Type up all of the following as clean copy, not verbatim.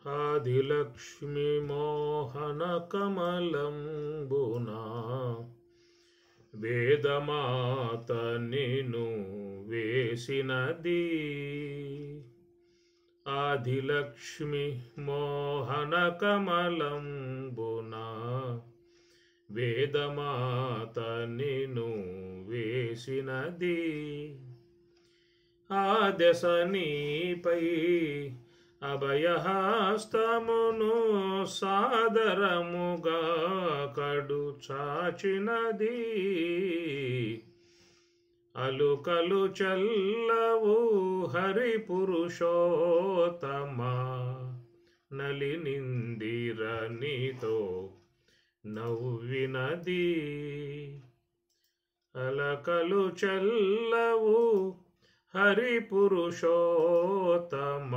ఆదిలక్ష్మి మోహన కమలంబునా వేదమాత నిను వేసినది. ఆదిలక్ష్మి మోహన కమలంబునా వేదమాత నిను వేసినది. ఆ దశ నీపై అభయహస్తమును సాదరముగా కడు చాచినది. అలుకలు చల్లవు హరి పురుషోత్తమ నలినిందిర నీతో నవ్వినది. అలకలు చల్లవు హరి పురుషోత్తమ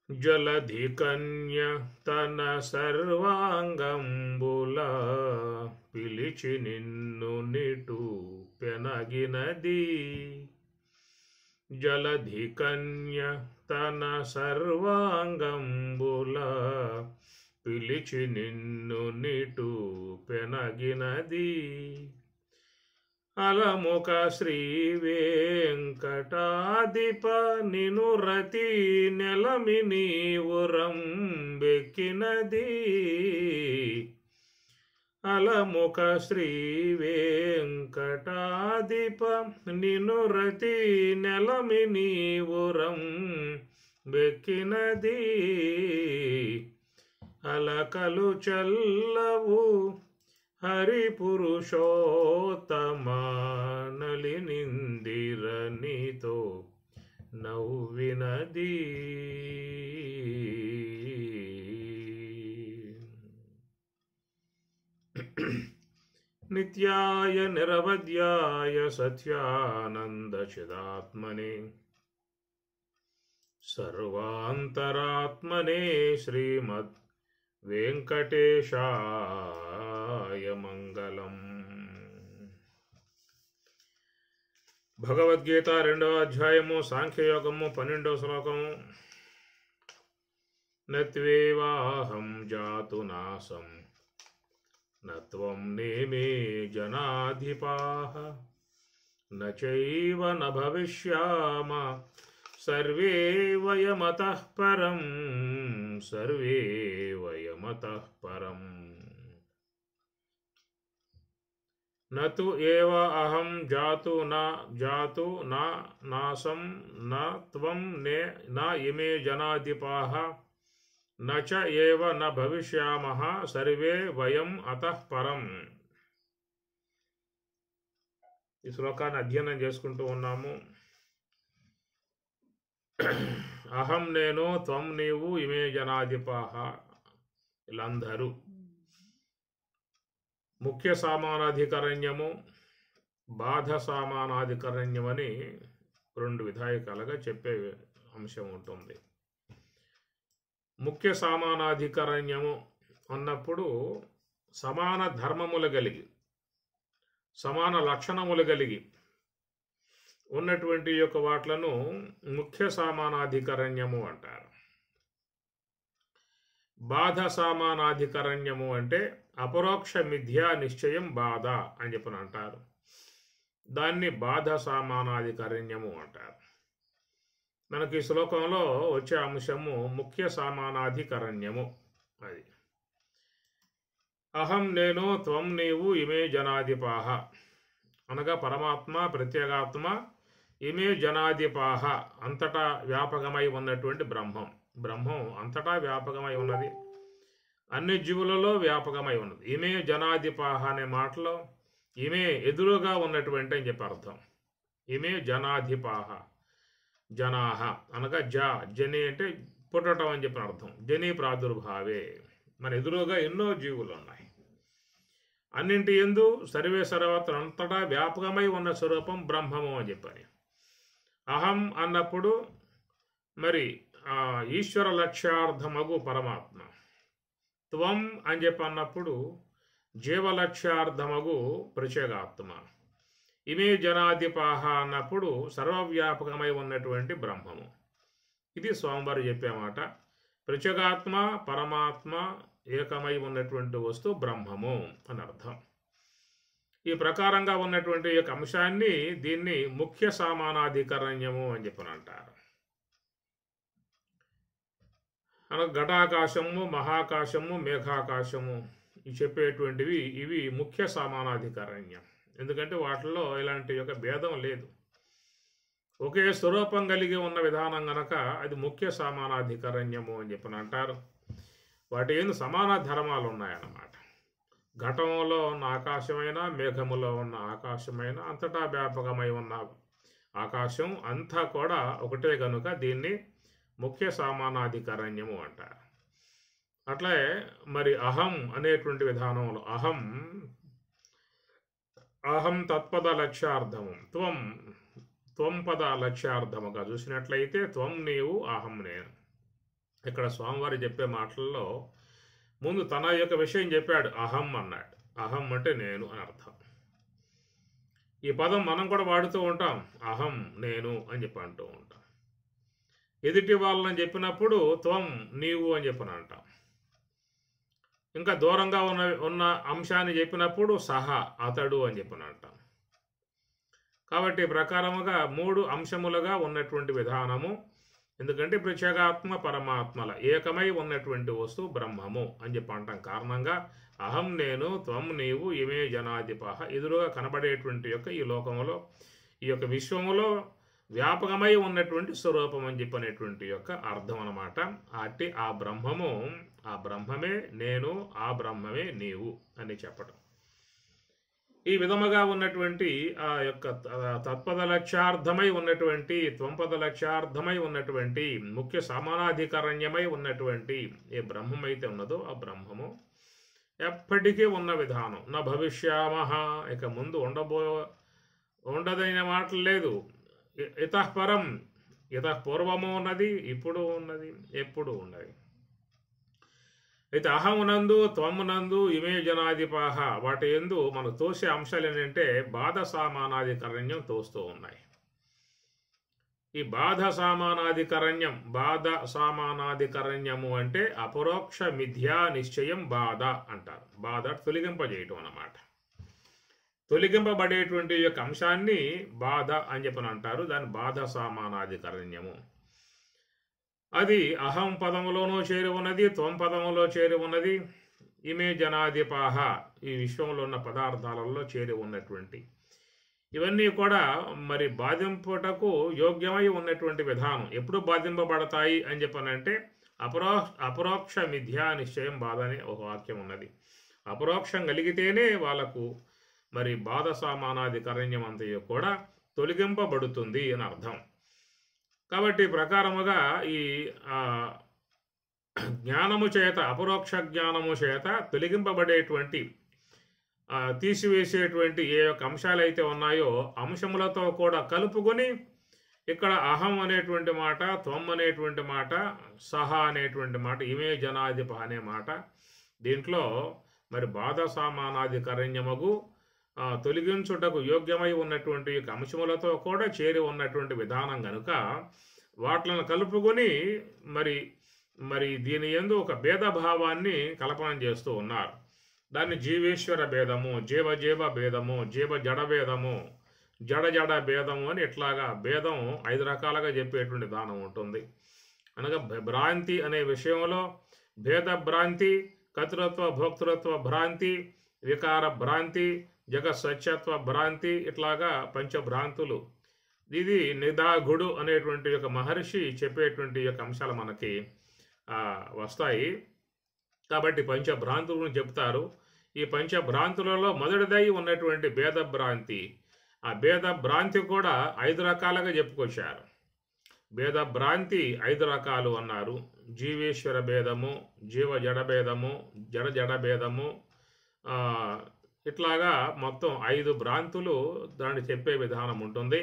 జలధి కన్య తన సర్వాంగంబుల పిలిచి నిన్ను నిటు పెనగినది. జలధి కన్య తన సర్వాంగంబుల పిలిచి నిన్ను నిటు పెనగినది. అలముక శ్రీ వెంకటాధిప నిను రతి నెలమి నీవురం బెక్కినది. అలముక శ్రీ వెంకటాధిప నిను రతి నెలమి నీవురం బెక్కినది. అలకలు చల్లవు హరి పురుషోత్తమ నలినిందిర నీతో నవ్వినది. నిత్యాయ నిరవధ్యాయ సత్యానంద చిదాత్మనే సర్వాంతరాత్మనే శ్రీమద్ వెంకటేశాయ మంగళం. భగవద్గీత 2వ అధ్యాయము సాంఖ్యయోగము 12వ శ్లోకము. నత్వేవాహం జాతు నాసం నత్వం నేమే జనాధిపాః నచైవ న భవిష్యామ సర్వే వయమతః పరం సర్వే వయమతః పరం. నతు ఏవ అహం జాతు నా నాసం న త్వం న ఇమే జనాధిపాః న చ ఏవ న భవిష్యామః సర్వే వయం అతః పరం. ఈ శ్లోకాన్ని అధ్యయనం చేసుకుంటూ ఉన్నాము. అహం నేను, త్వం నీవు, ఇమే జనాధిపాః వీళ్ళందరూ. ముఖ్య సామానాధికరణ్యము, బాధ సామానాధికరణ్యమని 2 విధాయకాలుగా చెప్పే అంశం ఉంటుంది. ముఖ్య సామానాధికరణ్యము అన్నప్పుడు సమాన ధర్మములు కలిగి సమాన లక్షణములు కలిగి ఉన్నటువంటి యొక్క వాట్లను ముఖ్య సామానాధికరణ్యము అంటారు. బాధ సామానాధికరణ్యము అంటే అపరోక్ష మిథ్యా నిశ్చయం బాధ అని చెప్పని అంటారు. దాన్ని బాధ సామానాధికరణ్యము అంటారు. మనకి ఈ శ్లోకంలో వచ్చే అంశము ముఖ్య సామానాధికరణ్యము. అది అహం నేను, త్వం నీవు, ఇమే జనాధిపాః అనగా పరమాత్మ ప్రత్యేగాత్మ, ఇమే జనాధిపాః అంతటా వ్యాపకమై ఉన్నటువంటి బ్రహ్మం. బ్రహ్మం అంతటా వ్యాపకమై ఉన్నది, అన్ని జీవులలో వ్యాపకమై ఉన్నది. ఇమే జనాధిపాః అనే మాటలో ఇమే ఎదురుగా ఉన్నటువంటి అని చెప్పి అర్థం. ఇమే జనాధిపాః, జనాహ అనగా జని అంటే పుట్టడం అని చెప్పిన అర్థం. జని ప్రాదుర్భావే, మన ఎదురుగా ఎన్నో జీవులు ఉన్నాయి. అన్నింటి యందు సర్వే సర్వత్ర అంతటా వ్యాపకమై ఉన్న స్వరూపం బ్రహ్మము అని చెప్పని. అహం అన్నప్పుడు మరి ఈశ్వర లక్ష్యార్థమగు పరమాత్మ. త్వం అని చెప్పి అన్నప్పుడు జీవలక్ష్యార్థమగు ప్రత్యేగాత్మ. ఇమే జనాధిపాహ అన్నప్పుడు సర్వవ్యాపకమై ఉన్నటువంటి బ్రహ్మము. ఇది స్వామివారు చెప్పే మాట. ప్రత్యేగాత్మ పరమాత్మ ఏకమై ఉన్నటువంటి వస్తువు బ్రహ్మము అని అర్థం. ఈ ప్రకారంగా ఉన్నటువంటి యొక్క అంశాన్ని దీన్ని ముఖ్య సామానాధికరణ్యము అని చెప్పని అంటారు. అనగా ఘటాకాశము, మహాకాశము, మేఘాకాశము ఇవి చెప్పేటువంటివి ఇవి ముఖ్య సామానాధికరణ్యం. ఎందుకంటే వాటిల్లో ఇలాంటి యొక్క భేదం లేదు. ఒకే స్వరూపం కలిగి ఉన్న విధానం గనక అది ముఖ్య సామానాధికరణ్యము అని చెప్పని అంటారు. వాటి ఏందు సమాన ధర్మాలు ఉన్నాయన్నమాట. ఘటంలో ఉన్న ఆకాశమైన, మేఘములో ఉన్న ఆకాశమైన, అంతటా వ్యాపకమై ఉన్న ఆకాశం అంతా కూడా ఒకటే కనుక దీన్ని ముఖ్య సామానాధికరణ్యము అంటారు. అట్లే మరి అహం అనేటువంటి విధానంలో అహం తత్పద లక్ష్యార్థము, త్వం పద లక్ష్యార్థముగా చూసినట్లయితే త్వం నీవు, అహం నేను. ఇక్కడ స్వామివారు చెప్పే మాటల్లో ముందు తన యొక్క విషయం చెప్పాడు, అహం అన్నాడు. అహం అంటే నేను అని అర్థం. ఈ పదం మనం కూడా వాడుతూ ఉంటాం, అహం నేను అని చెప్పి అంటూ ఉంటాం. ఎదుటి వాళ్ళని చెప్పినప్పుడు త్వం నీవు అని చెప్పని అంటాం. ఇంకా దూరంగా ఉన్న అంశాన్ని చెప్పినప్పుడు సహా అతడు అని చెప్పని అంటాం. కాబట్టి ప్రకారముగా 3 అంశములుగా ఉన్నటువంటి విధానము. ఎందుకంటే ప్రత్యేగాత్మ పరమాత్మల ఏకమై ఉన్నటువంటి వస్తువు బ్రహ్మము అని చెప్పి అంటాం. కారణంగా అహం నేను, త్వం నీవు, ఇమే జనాధిపః ఎదురుగా కనబడేటువంటి యొక్క ఈ లోకములో, ఈ యొక్క విశ్వములో వ్యాపకమై ఉన్నటువంటి స్వరూపం అని చెప్పనేటువంటి యొక్క అర్థం అన్నమాట. అట్టి ఆ బ్రహ్మమే నేను, ఆ బ్రహ్మమే నీవు అని చెప్పటం. ఈ విధముగా ఉన్నటువంటి ఆ యొక్క తత్పద లక్ష్యార్థమై ఉన్నటువంటి, త్వంపద లక్ష్యార్థమై ఉన్నటువంటి, ముఖ్య సమానాధికరణ్యమై ఉన్నటువంటి ఏ బ్రహ్మమైతే ఉన్నదో ఆ బ్రహ్మము ఎప్పటికీ ఉన్న విధానం. నా భవిష్యామహ, ఇక ముందు ఉండదైన మాటలు లేదు. ఇతఃపరం, ఇతఃపూర్వము ఉన్నది, ఇప్పుడు ఉన్నది, ఎప్పుడు ఉన్నది. అయితే అహమునందు, త్వమునందు, ఇమే జనాధిపాహ వాటి ఎందు మనకు తోసే అంశాలు ఏంటంటే బాధ సామానాధికరణ్యం తోస్తూ ఉన్నాయి. ఈ బాధ సామానాధికరణ్యము అంటే అపరోక్ష మిథ్యా నిశ్చయం బాధ అంటారు. బాధ తొలగింపజేయటం అన్నమాట. తొలగింపబడేటువంటి యొక్క అంశాన్ని బాధ అని చెప్పని అంటారు. దాని బాధ సామానాధికరణ్యము. అది అహం పదములోనూ చేరి ఉన్నది, త్వం పదములో చేరి ఉన్నది, ఇమే జనాధిపాహ ఈ విశ్వంలో ఉన్న పదార్థాలలో చేరి ఉన్నటువంటి ఇవన్నీ కూడా మరి బాధింపుటకు యోగ్యమై ఉన్నటువంటి విధానం. ఎప్పుడు బాధింపబడతాయి అని చెప్పనంటే అపరోక్ష మిథ్యా నిశ్చయం బాధ అని ఒక వాక్యం ఉన్నది. అపరోక్షం కలిగితేనే వాళ్ళకు మరి బాధ సామానాధికరణ్యం అంతయో కూడా తొలగింపబడుతుంది అని అర్థం. కాబట్టి ప్రకారముగా ఈ జ్ఞానము చేత, అపరోక్ష జ్ఞానము చేత తొలగింపబడేటువంటి, తీసివేసేటువంటి ఏ యొక్క అంశాలైతే ఉన్నాయో అంశములతో కూడా కలుపుకొని ఇక్కడ అహం అనేటువంటి మాట, త్వం అనేటువంటి మాట, సహ అనేటువంటి మాట, ఇమే జనాధిప అనే మాట, దీంట్లో మరి బాధ సామానాధికరణ్యమగు తొలగించుటకు యోగ్యమై ఉన్నటువంటి అంశములతో కూడా చేరి ఉన్నటువంటి విధానం కనుక వాటిలను కలుపుకొని మరి దీని యందు ఒక భేదభావాన్ని కల్పన చేస్తూ ఉన్నారు. దాన్ని జీవేశ్వర భేదము, జీవ భేదము, జడ భేదము, జడ భేదము అని ఇట్లాగా భేదం 5 రకాలుగా చెప్పేటువంటి విధానం ఉంటుంది. అనగా భ్రాంతి అనే విషయంలో భేద భ్రాంతి, కర్తృత్వ భోక్తృత్వ భ్రాంతి, వికార భ్రాంతి, జగత్ సత్యత్వ భ్రాంతి, ఇట్లాగా పంచభ్రాంతులు. ఇది నిదాఘుడు అనేటువంటి యొక్క మహర్షి చెప్పేటువంటి యొక్క అంశాలు మనకి వస్తాయి. కాబట్టి పంచభ్రాంతులను చెప్తారు. ఈ పంచభ్రాంతులలో మొదటిదై ఉన్నటువంటి భేదభ్రాంతి. ఆ భేదభ్రాంతి కూడా 5 రకాలుగా చెప్పుకొచ్చారు. భేదభ్రాంతి 5 రకాలు అన్నారు. జీవేశ్వర భేదము, జడ భేదము, జడ భేదము, ఇట్లాగా మొత్తం 5 భ్రాంతులు దాన్ని చెప్పే విధానం ఉంటుంది.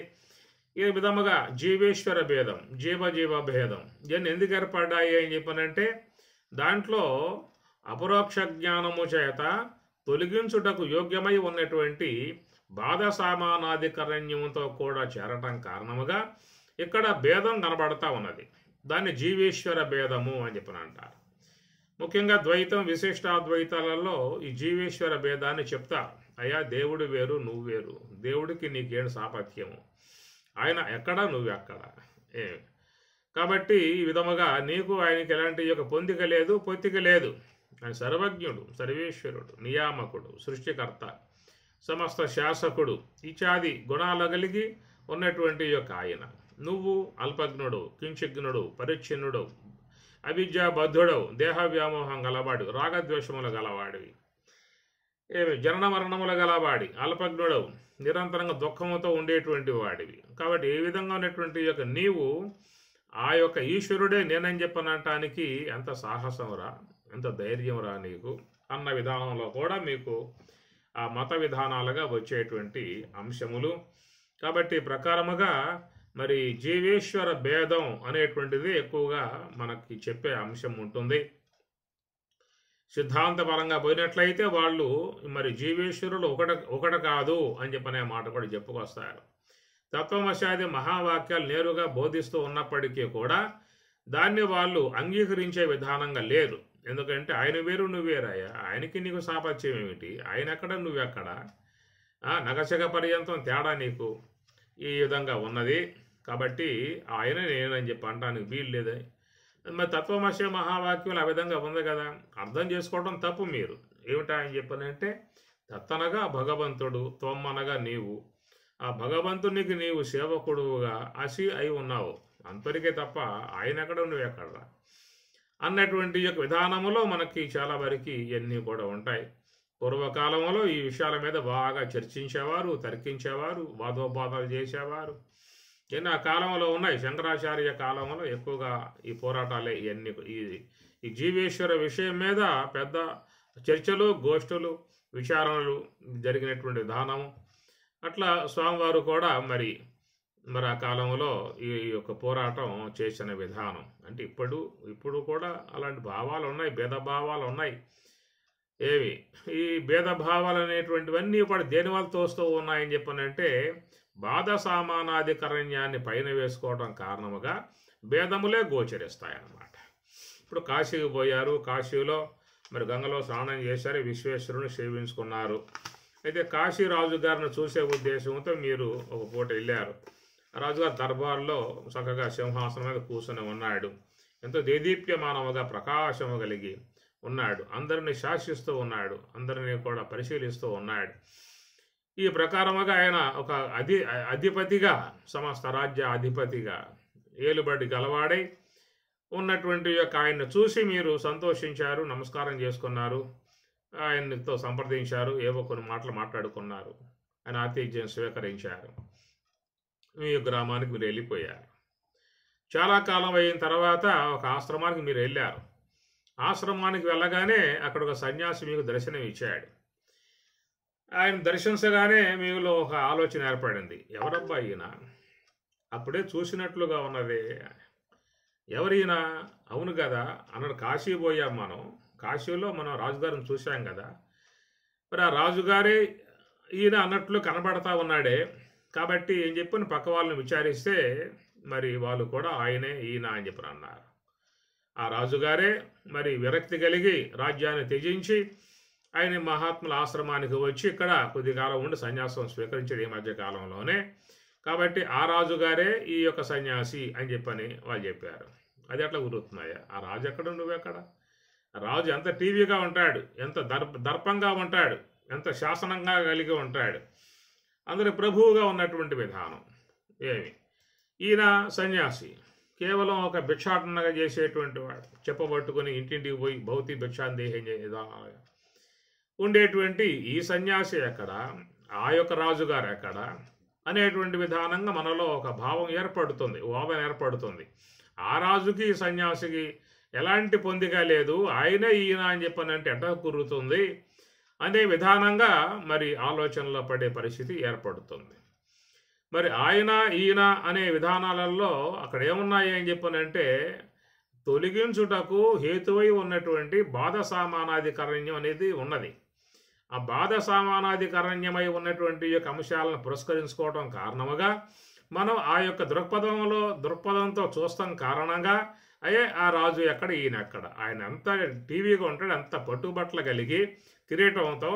ఈ విధముగా జీవేశ్వర భేదం, జీవ భేదం ఇవన్నీ ఎందుకు ఏర్పడ్డాయి అని చెప్పనంటే దాంట్లో అపరోక్ష జ్ఞానము చేత తొలగించుటకు యోగ్యమై ఉన్నటువంటి బాధ సామానాధికరణ్యంతో కూడా చేరటం కారణముగా ఇక్కడ భేదం కనబడతా ఉన్నది. దాన్ని జీవేశ్వర భేదము అని చెప్పని అంటారు. ముఖ్యంగా ద్వైతం విశిష్టాద్వైతాలలో ఈ జీవేశ్వర భేదాన్ని చెప్తారు. అయ్యా, దేవుడు వేరు, నువ్వు వేరు, దేవుడికి నీకేంటి సాపత్యము, ఆయన ఎక్కడ నువ్వు ఎక్కడ. కాబట్టి ఈ విధముగా నీకు ఆయనకి ఎలాంటి యొక్క పొందిక లేదు, పొత్తిక లేదు. ఆయన సర్వజ్ఞుడు, సర్వేశ్వరుడు, నియామకుడు, సృష్టికర్త, సమస్త శాసకుడు, ఇత్యాది గుణాలు కలిగి ఉన్నటువంటి యొక్క ఆయన. నువ్వు అల్పజ్ఞుడు, కించిజ్ఞుడు, పరిచ్ఛిన్నుడు, అవిద్యాబద్ధుడవు, దేహ వ్యామోహం గలవాడు, రాగద్వేషములు గలవాడివి, జనన మరణములు గలవాడి, అల్పజ్ఞుడవు, నిరంతరంగా దుఃఖముతో ఉండేటువంటి వాడివి. కాబట్టి ఏ విధంగా ఉన్నటువంటి యొక్క నీవు ఆ యొక్క ఈశ్వరుడే నేనని చెప్పనటానికి ఎంత సాహసంరా, ఎంత ధైర్యంరా నీకు అన్న విధానంలో కూడా మీకు ఆ మత విధానాలుగా వచ్చేటువంటి అంశములు. కాబట్టి ప్రకారముగా మరి జీవేశ్వర భేదం అనేటువంటిది ఎక్కువగా మనకి చెప్పే అంశం ఉంటుంది. సిద్ధాంతపరంగా పోయినట్లయితే వాళ్ళు మరి జీవేశ్వరులు ఒకటి కాదు అని చెప్పనే మాట కూడా చెప్పుకొస్తారు. తత్వమశాది మహావాక్యాలు నేరుగా బోధిస్తూ ఉన్నప్పటికీ కూడా దాన్ని వాళ్ళు అంగీకరించే విధానంగా లేరు. ఎందుకంటే ఆయన వేరు, నువ్వేరాయా, ఆయనకి నీకు సాపత్యం ఏమిటి, ఆయన ఎక్కడ నువ్వెక్కడ, నగశక పర్యంతం తేడా నీకు ఈ విధంగా ఉన్నది. కాబట్టి ఆయన నేనని చెప్పి అంటానికి వీలు లేదా. మరి తత్వమశ మహావాక్యం ఆ విధంగా ఉంది కదా, అర్థం చేసుకోవడం తప్పు. మీరు ఏమిటా అని చెప్పనంటే తత్తనగా భగవంతుడు, త్వమ్మనగా నీవు, ఆ భగవంతునికి నీవు సేవకుడుగా అసి అయి ఉన్నావు అంతరికే తప్ప ఆయన ఎక్కడ నువ్వెక్కడ అన్నటువంటి యొక్క విధానములో మనకి చాలా వరకు ఇవన్నీ కూడా ఉంటాయి. పూర్వకాలంలో ఈ విషయాల మీద బాగా చర్చించేవారు, తర్కించేవారు, వాదోపాదాలు చేసేవారు. ఎన్ని ఆ కాలంలో ఉన్నాయి. శంకరాచార్య కాలంలో ఎక్కువగా ఈ పోరాటాలే ఇవన్నీ. ఈ జీవేశ్వర విషయం మీద పెద్ద చర్చలు, గోష్ఠులు, విచారణలు జరిగినటువంటి విధానము. అట్లా స్వామివారు కూడా మరి ఆ కాలంలో ఈ యొక్క పోరాటం చేసిన విధానం. అంటే ఇప్పుడు కూడా అలాంటి భావాలు ఉన్నాయి, భేదభావాలు ఉన్నాయి. ఈ భేదభావాలు అనేటువంటివన్నీ కూడా దేని వల్ల తోస్తూ ఉన్నాయని చెప్పనంటే బాధ సామానాధికరణ్యాన్ని పైన వేసుకోవడం కారణముగా భేదములే గోచరిస్తాయన్నమాట. ఇప్పుడు కాశీకి పోయారు, కాశీలో మరి గంగలో స్నానం చేశారు, విశ్వేశ్వరుని సేవించుకున్నారు. అయితే కాశీ రాజుగారిని చూసే ఉద్దేశంతో మీరు ఒక పూట వెళ్ళారు. రాజుగారి దర్బార్లో చక్కగా సింహాసనం మీద కూర్చొని ఉన్నాడు. ఎంతో దేదీప్యమానముగా ప్రకాశము కలిగి ఉన్నాడు. అందరినీ శాసిస్తూ ఉన్నాడు, అందరినీ కూడా పరిశీలిస్తూ ఉన్నాడు. ఈ ప్రకారముగా ఆయన ఒక అధిపతిగా, సమస్త రాజ్య అధిపతిగా ఏలుబడి గలవాడై ఉన్నటువంటి యొక్క ఆయన్ని చూసి మీరు సంతోషించారు, నమస్కారం చేసుకున్నారు, ఆయనతో సంప్రదించారు, ఏవో కొన్ని మాటలు మాట్లాడుకున్నారు, ఆయన ఆతిథ్యం స్వీకరించారు, మీ గ్రామానికి మీరు వెళ్ళిపోయారు. చాలా కాలం అయిన తర్వాత ఒక ఆశ్రమానికి మీరు వెళ్ళారు. ఆశ్రమానికి వెళ్ళగానే అక్కడ ఒక సన్యాసి మీకు దర్శనం ఇచ్చాడు. ఆయన దర్శించగానే మీలో ఒక ఆలోచన ఏర్పడింది. ఎవరబ్బా ఈయన, అప్పుడే చూసినట్లుగా ఉన్నది, ఎవరైనా, అవును కదా అన్నాడు. కాశీ పోయాం మనం, కాశీలో మనం రాజుగారిని చూశాం కదా, మరి ఆ రాజుగారే ఈయన అన్నట్లు కనబడతా ఉన్నాడే. కాబట్టి ఏం చెప్పని పక్క వాళ్ళని విచారిస్తే మరి వాళ్ళు కూడా ఆయనే ఈయన అని చెప్పని అన్నారు. ఆ రాజుగారే మరి విరక్తి కలిగి రాజ్యాన్ని త్యజించి ఆయన మహాత్ముల ఆశ్రమానికి వచ్చి ఇక్కడ కొద్దికాలం ఉండి సన్యాసం స్వీకరించాడు ఈ మధ్యకాలంలోనే. కాబట్టి ఆ రాజుగారే ఈ యొక్క సన్యాసి అని చెప్పని వాళ్ళు చెప్పారు. అది ఎట్లా కుదురుతున్నాయా? ఆ రాజు ఎక్కడ, నువ్వెక్కడ? రాజు ఎంత టీవీగా ఉంటాడు, ఎంత దర్పంగా ఉంటాడు, ఎంత శాసనంగా కలిగి ఉంటాడు, అందరి ప్రభువుగా ఉన్నటువంటి విధానం ఏమి. ఈయన సన్యాసి, కేవలం ఒక భిక్షాటనగా చేసేటువంటి వాడు, చెప్పబట్టుకుని ఇంటింటికి పోయి భౌతిక భిక్షాందేహం విధానాలుగా ఉండేటువంటి ఈ సన్యాసి ఎక్కడ, ఆ యొక్క రాజుగారు ఎక్కడ అనేటువంటి విధానంగా మనలో ఒక భావం ఏర్పడుతుంది, వాదన ఏర్పడుతుంది. ఆ రాజుకి సన్యాసికి ఎలాంటి పొందిక లేదు, ఆయనే ఈయన అని చెప్పనంటే ఎట్లా కురుగుతుంది అనే విధానంగా మరి ఆలోచనలో పడే పరిస్థితి ఏర్పడుతుంది. మరి ఆయన ఈయన అనే విధానాలలో అక్కడ ఏమున్నాయి అని చెప్పనంటే తొలగించుటకు హేతువై ఉన్నటువంటి బాధ సామానాధికరణ్యం అనేది ఉన్నది. ఆ బాధ సామానాధికరణ్యమై ఉన్నటువంటి యొక్క అంశాలను పురస్కరించుకోవడం కారణముగా మనం ఆ యొక్క దృక్పథంతో చూస్తాం కారణంగా అయ్యే ఆ రాజు ఎక్కడ ఈయన ఎక్కడ, ఆయన ఎంత టీవీగా ఉంటాడు, ఎంత పట్టుబట్టలు కలిగి కిరీటంతో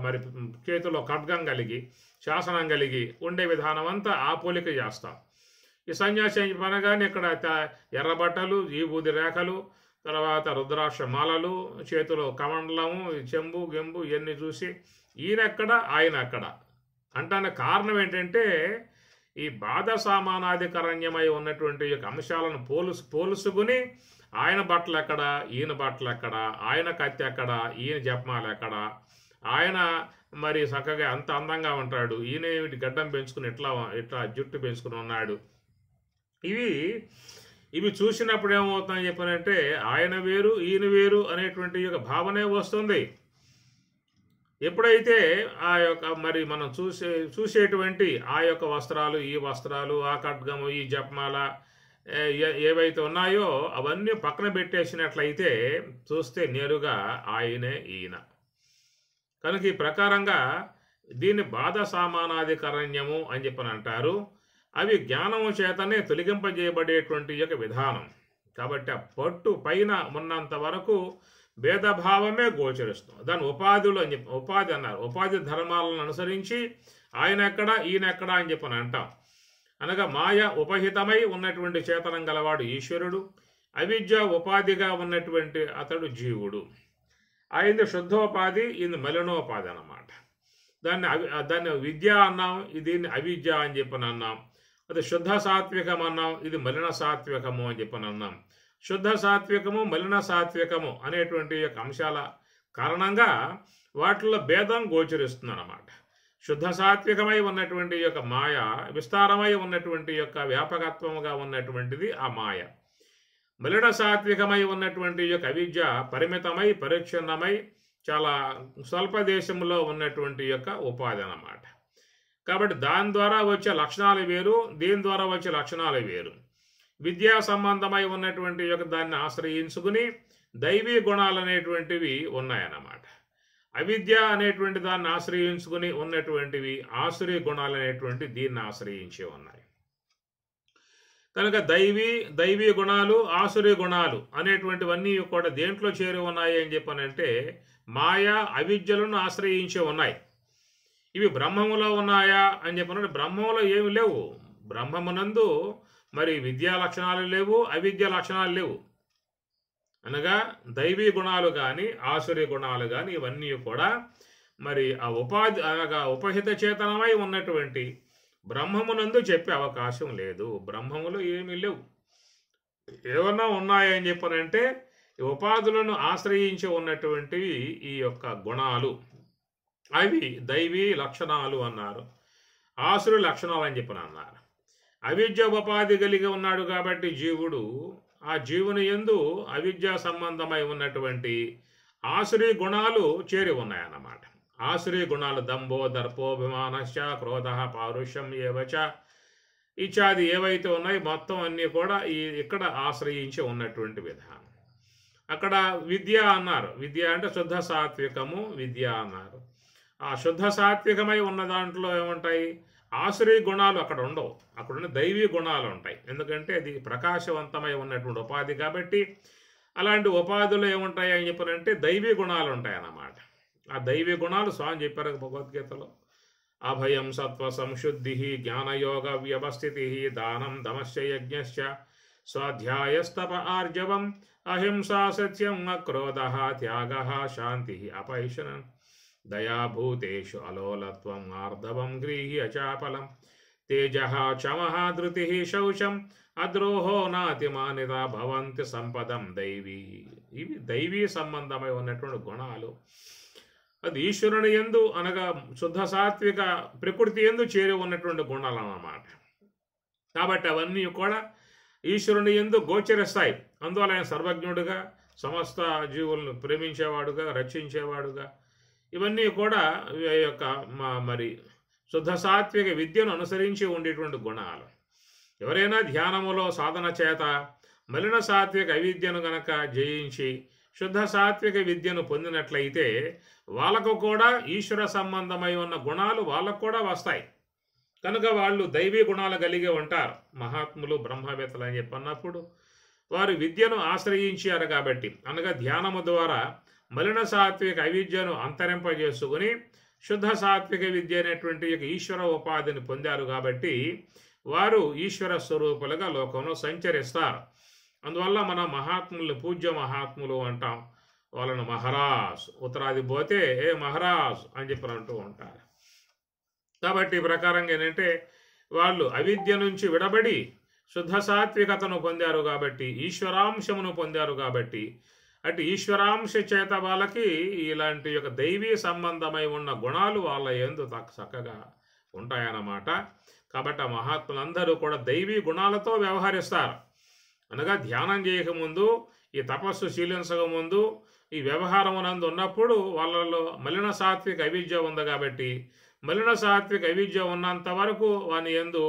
మరి చేతిలో ఖడ్గం కలిగి శాసనం కలిగి ఉండే విధానం అంతా ఆ పోలిక చేస్తాం. ఈ సన్యాసి పనగానే ఇక్కడ ఎర్రబట్టలు, ఈ బూది రేఖలు, తర్వాత రుద్రాక్ష మాలలు, చేతిలో కమండలము, చెంబు గెంబు ఇవన్నీ చూసి ఈయనెక్కడ ఆయన ఎక్కడ అంటానే కారణం ఏంటంటే ఈ బాధ సామానాధికరణ్యమై ఉన్నటువంటి యొక్క అంశాలను పోలుసుకుని ఆయన బట్టలు ఎక్కడ, ఈయన బట్టలు ఎక్కడ, ఆయన కత్తి ఎక్కడ, ఈయన జపమాలు ఎక్కడ, ఆయన మరి చక్కగా అంత అందంగా ఉంటాడు, ఈయన ఏమిటి గడ్డం పెంచుకుని ఇట్లా జుట్టు పెంచుకుని ఉన్నాడు. ఇవి చూసినప్పుడు ఏమవుతుందని చెప్పానంటే ఆయన వేరు ఈయన వేరు అనేటువంటి యొక్క భావనే వస్తుంది. ఎప్పుడైతే ఆ యొక్క మరి మనం చూసేటువంటి ఆ యొక్క వస్త్రాలు, ఈ వస్త్రాలు, ఆ ఖడ్గము, ఈ జపమాల ఏవైతే ఉన్నాయో అవన్నీ పక్కన పెట్టేసినట్లయితే చూస్తే నేరుగా ఆయనే ఈయన. కనుక ఈ ప్రకారంగా దీన్ని బాధ సామానాధికరణ్యము అని చెప్పని అంటారు. అవి జ్ఞానము చేతనే తొలగింపజేయబడేటువంటి యొక్క విధానం. కాబట్టి ఆ పట్టు పైన ఉన్నంత వరకు భేదభావమే గోచరిస్తుంది. దాని ఉపాధులు అని చెప్పి ఉపాధి అన్నారు. ఉపాధి ధర్మాలను అనుసరించి ఆయన ఎక్కడ ఈయన ఎక్కడ అని చెప్పని అంటాం. అనగా మాయ ఉపహితమై ఉన్నటువంటి చేతనం గలవాడు ఈశ్వరుడు, అవిద్య ఉపాధిగా ఉన్నటువంటి అతడు జీవుడు. ఆయన శుద్ధోపాధి, ఇది మలినోపాధి అన్నమాట. దాన్ని విద్య అన్నాం, దీన్ని అవిద్య అని చెప్పని అన్నాం. అది శుద్ధ సాత్వికం అన్నాం, ఇది మలిన సాత్వికము అని చెప్పని అన్నాం. శుద్ధ సాత్వికము, మలిన సాత్వికము అనేటువంటి యొక్క అంశాల కారణంగా వాటిల్లో భేదం గోచరిస్తుంది అన్నమాట. శుద్ధ సాత్వికమై ఉన్నటువంటి యొక్క మాయ, విస్తారమై ఉన్నటువంటి యొక్క వ్యాపకత్వముగా ఉన్నటువంటిది ఆ మాయ. మలిన సాత్వికమై ఉన్నటువంటి యొక్క అవిద్య పరిమితమై పరిచ్ఛిన్నమై చాలా స్వల్ప దేశంలో ఉన్నటువంటి యొక్క ఉపాధి అన్నమాట. కాబట్టి దాని ద్వారా వచ్చే లక్షణాలు వేరు, దీని ద్వారా వచ్చే లక్షణాలు వేరు. విద్యా సంబంధమై ఉన్నటువంటి యొక్క దాన్ని ఆశ్రయించుకుని దైవీ గుణాలు అనేటువంటివి ఉన్నాయన్నమాట. అవిద్య అనేటువంటి దాన్ని ఆశ్రయించుకుని ఉన్నటువంటివి ఆసురీ గుణాలు అనేటువంటి దీన్ని ఆశ్రయించి ఉన్నాయి. కనుక దైవీ గుణాలు, ఆసురీ గుణాలు అనేటువంటివన్నీ కూడా దేంట్లో చేరి ఉన్నాయి అని చెప్పనంటే మాయా అవిద్యలను ఆశ్రయించి ఉన్నాయి. ఇవి బ్రహ్మములో ఉన్నాయా అని చెప్పినట్టు బ్రహ్మంలో ఏమి లేవు. బ్రహ్మమునందు మరి విద్యా లక్షణాలు లేవు, అవిద్య లక్షణాలు లేవు. అనగా దైవీ గుణాలు కానీ ఆసురీ గుణాలు కానీ ఇవన్నీ కూడా మరి ఆ ఉపాధి అనగా ఉపహిత చేతనమై ఉన్నటువంటి బ్రహ్మమునందు చెప్పే అవకాశం లేదు. బ్రహ్మములో ఏమీ లేవు. ఏమన్నా ఉన్నాయని చెప్పనంటే ఉపాధులను ఆశ్రయించి ఉన్నటువంటివి ఈ యొక్క గుణాలు, అవి దైవీ లక్షణాలు అన్నారు, ఆసురి లక్షణాలు అని చెప్పని అన్నారు. అవిద్య ఉపాధి కలిగి ఉన్నాడు కాబట్టి జీవుడు, ఆ జీవుని యందు అవిద్యా సంబంధమై ఉన్నటువంటి ఆసురీ గుణాలు చేరి ఉన్నాయన్నమాట. ఆసురీ గుణాలు దంభో దర్పోభిమానశ్చ క్రోధ పారుష్యం ఏవచ ఇత్యాది ఏవైతే ఉన్నాయో మొత్తం అన్నీ కూడా ఇక్కడ ఆశ్రయించి ఉన్నటువంటి విధానం. అక్కడ విద్య అన్నారు. విద్య అంటే శుద్ధ సాత్వికము విద్య అన్నారు. ఆ శుద్ధ సాత్వికమై ఉన్న దాంట్లో ఏముంటాయి? ఆసురీ గుణాలు అక్కడ ఉండవు. అక్కడ ఉన్న దైవీ గుణాలు ఉంటాయి. ఎందుకంటే అది ప్రకాశవంతమై ఉన్నటువంటి ఉపాధి కాబట్టి అలాంటి ఉపాధులు ఏముంటాయి అని చెప్పారంటే దైవీ గుణాలు ఉంటాయి అన్నమాట. ఆ దైవీ గుణాలు స్వామి చెప్పారు భగవద్గీతలో. అభయం సత్వ సంశుద్ధి జ్ఞానయోగ వ్యవస్థితి దానం దమశ్చ యజ్ఞశ్చ స్వాధ్యాయస్తప ఆర్జవం అహింసా సత్యం అక్రోధ త్యాగ శాంతి అపైశనం దయాభూతేషు అలోలత్వం ఆర్ధవం గ్రీహి అచాపలం తేజః చమః ధృతిః శౌచం అద్రోహో నాతిమానిత భవంతి సంపదం దైవీ. ఇవి దైవీ సంబంధమై ఉన్నటువంటి గుణాలు. అది ఈశ్వరుని యందు అనగా శుద్ధ సాత్విక ప్రకృతి యందు చేరి ఉన్నటువంటి గుణాలు అన్నమాట. కాబట్టి అవన్నీ కూడా ఈశ్వరుని యందు గోచరిస్తాయి. అందువల్ల ఆయన సర్వజ్ఞుడుగా, సమస్త జీవులను ప్రేమించేవాడుగా, రక్షించేవాడుగా, ఇవన్నీ కూడా ఈ యొక్క మరి శుద్ధ సాత్విక విద్యను అనుసరించి ఉండేటువంటి గుణాలు. ఎవరైనా ధ్యానములో సాధన చేత మలిన సాత్విక అవిద్యను గనక జయించి శుద్ధ సాత్విక విద్యను పొందినట్లయితే వాళ్ళకు కూడా ఈశ్వర సంబంధమై ఉన్న గుణాలు వాళ్ళకు కూడా వస్తాయి. కనుక వాళ్ళు దైవీ గుణాలు కలిగి ఉంటారు. మహాత్ములు బ్రహ్మవేత్తలు అని చెప్పన్నప్పుడు వారు విద్యను ఆశ్రయించారు కాబట్టి, అనగా ధ్యానము ద్వారా మలిన సాత్విక అవిద్యను అంతరింపజేసుకుని శుద్ధ సాత్విక విద్య అనేటువంటి ఈశ్వర ఉపాధిని పొందారు కాబట్టి వారు ఈశ్వర స్వరూపులుగా లోకంలో సంచరిస్తారు. అందువల్ల మన మహాత్ముల్ని పూజ్య మహాత్ములు అంటాం. వాళ్ళను మహారాజ్, ఉత్తరాది పోతే ఏ మహారాజ్ అని చెప్పి అంటూ ఉంటారు. కాబట్టి ఈ ప్రకారంగా ఏంటంటే వాళ్ళు అవిద్య నుంచి విడబడి శుద్ధ సాత్వికతను పొందారు కాబట్టి, ఈశ్వరాంశమును పొందారు కాబట్టి, అటు ఈశ్వరాంశ చేత వాళ్ళకి ఇలాంటి యొక్క దైవీ సంబంధమై ఉన్న గుణాలు వాళ్ళ యందు చక్కగా ఉంటాయన్నమాట. కాబట్టి ఆ మహాత్ములందరూ కూడా దైవీ గుణాలతో వ్యవహరిస్తారు. అనగా ధ్యానం చేయకముందు, ఈ తపస్సు శీలించక ముందు, ఈ వ్యవహారమునందు ఉన్నప్పుడు వాళ్ళలో మలిన సాత్విక అవిద్య ఉంది కాబట్టి, మలిన సాత్విక అవిద్య ఉన్నంత వరకు వాని యందు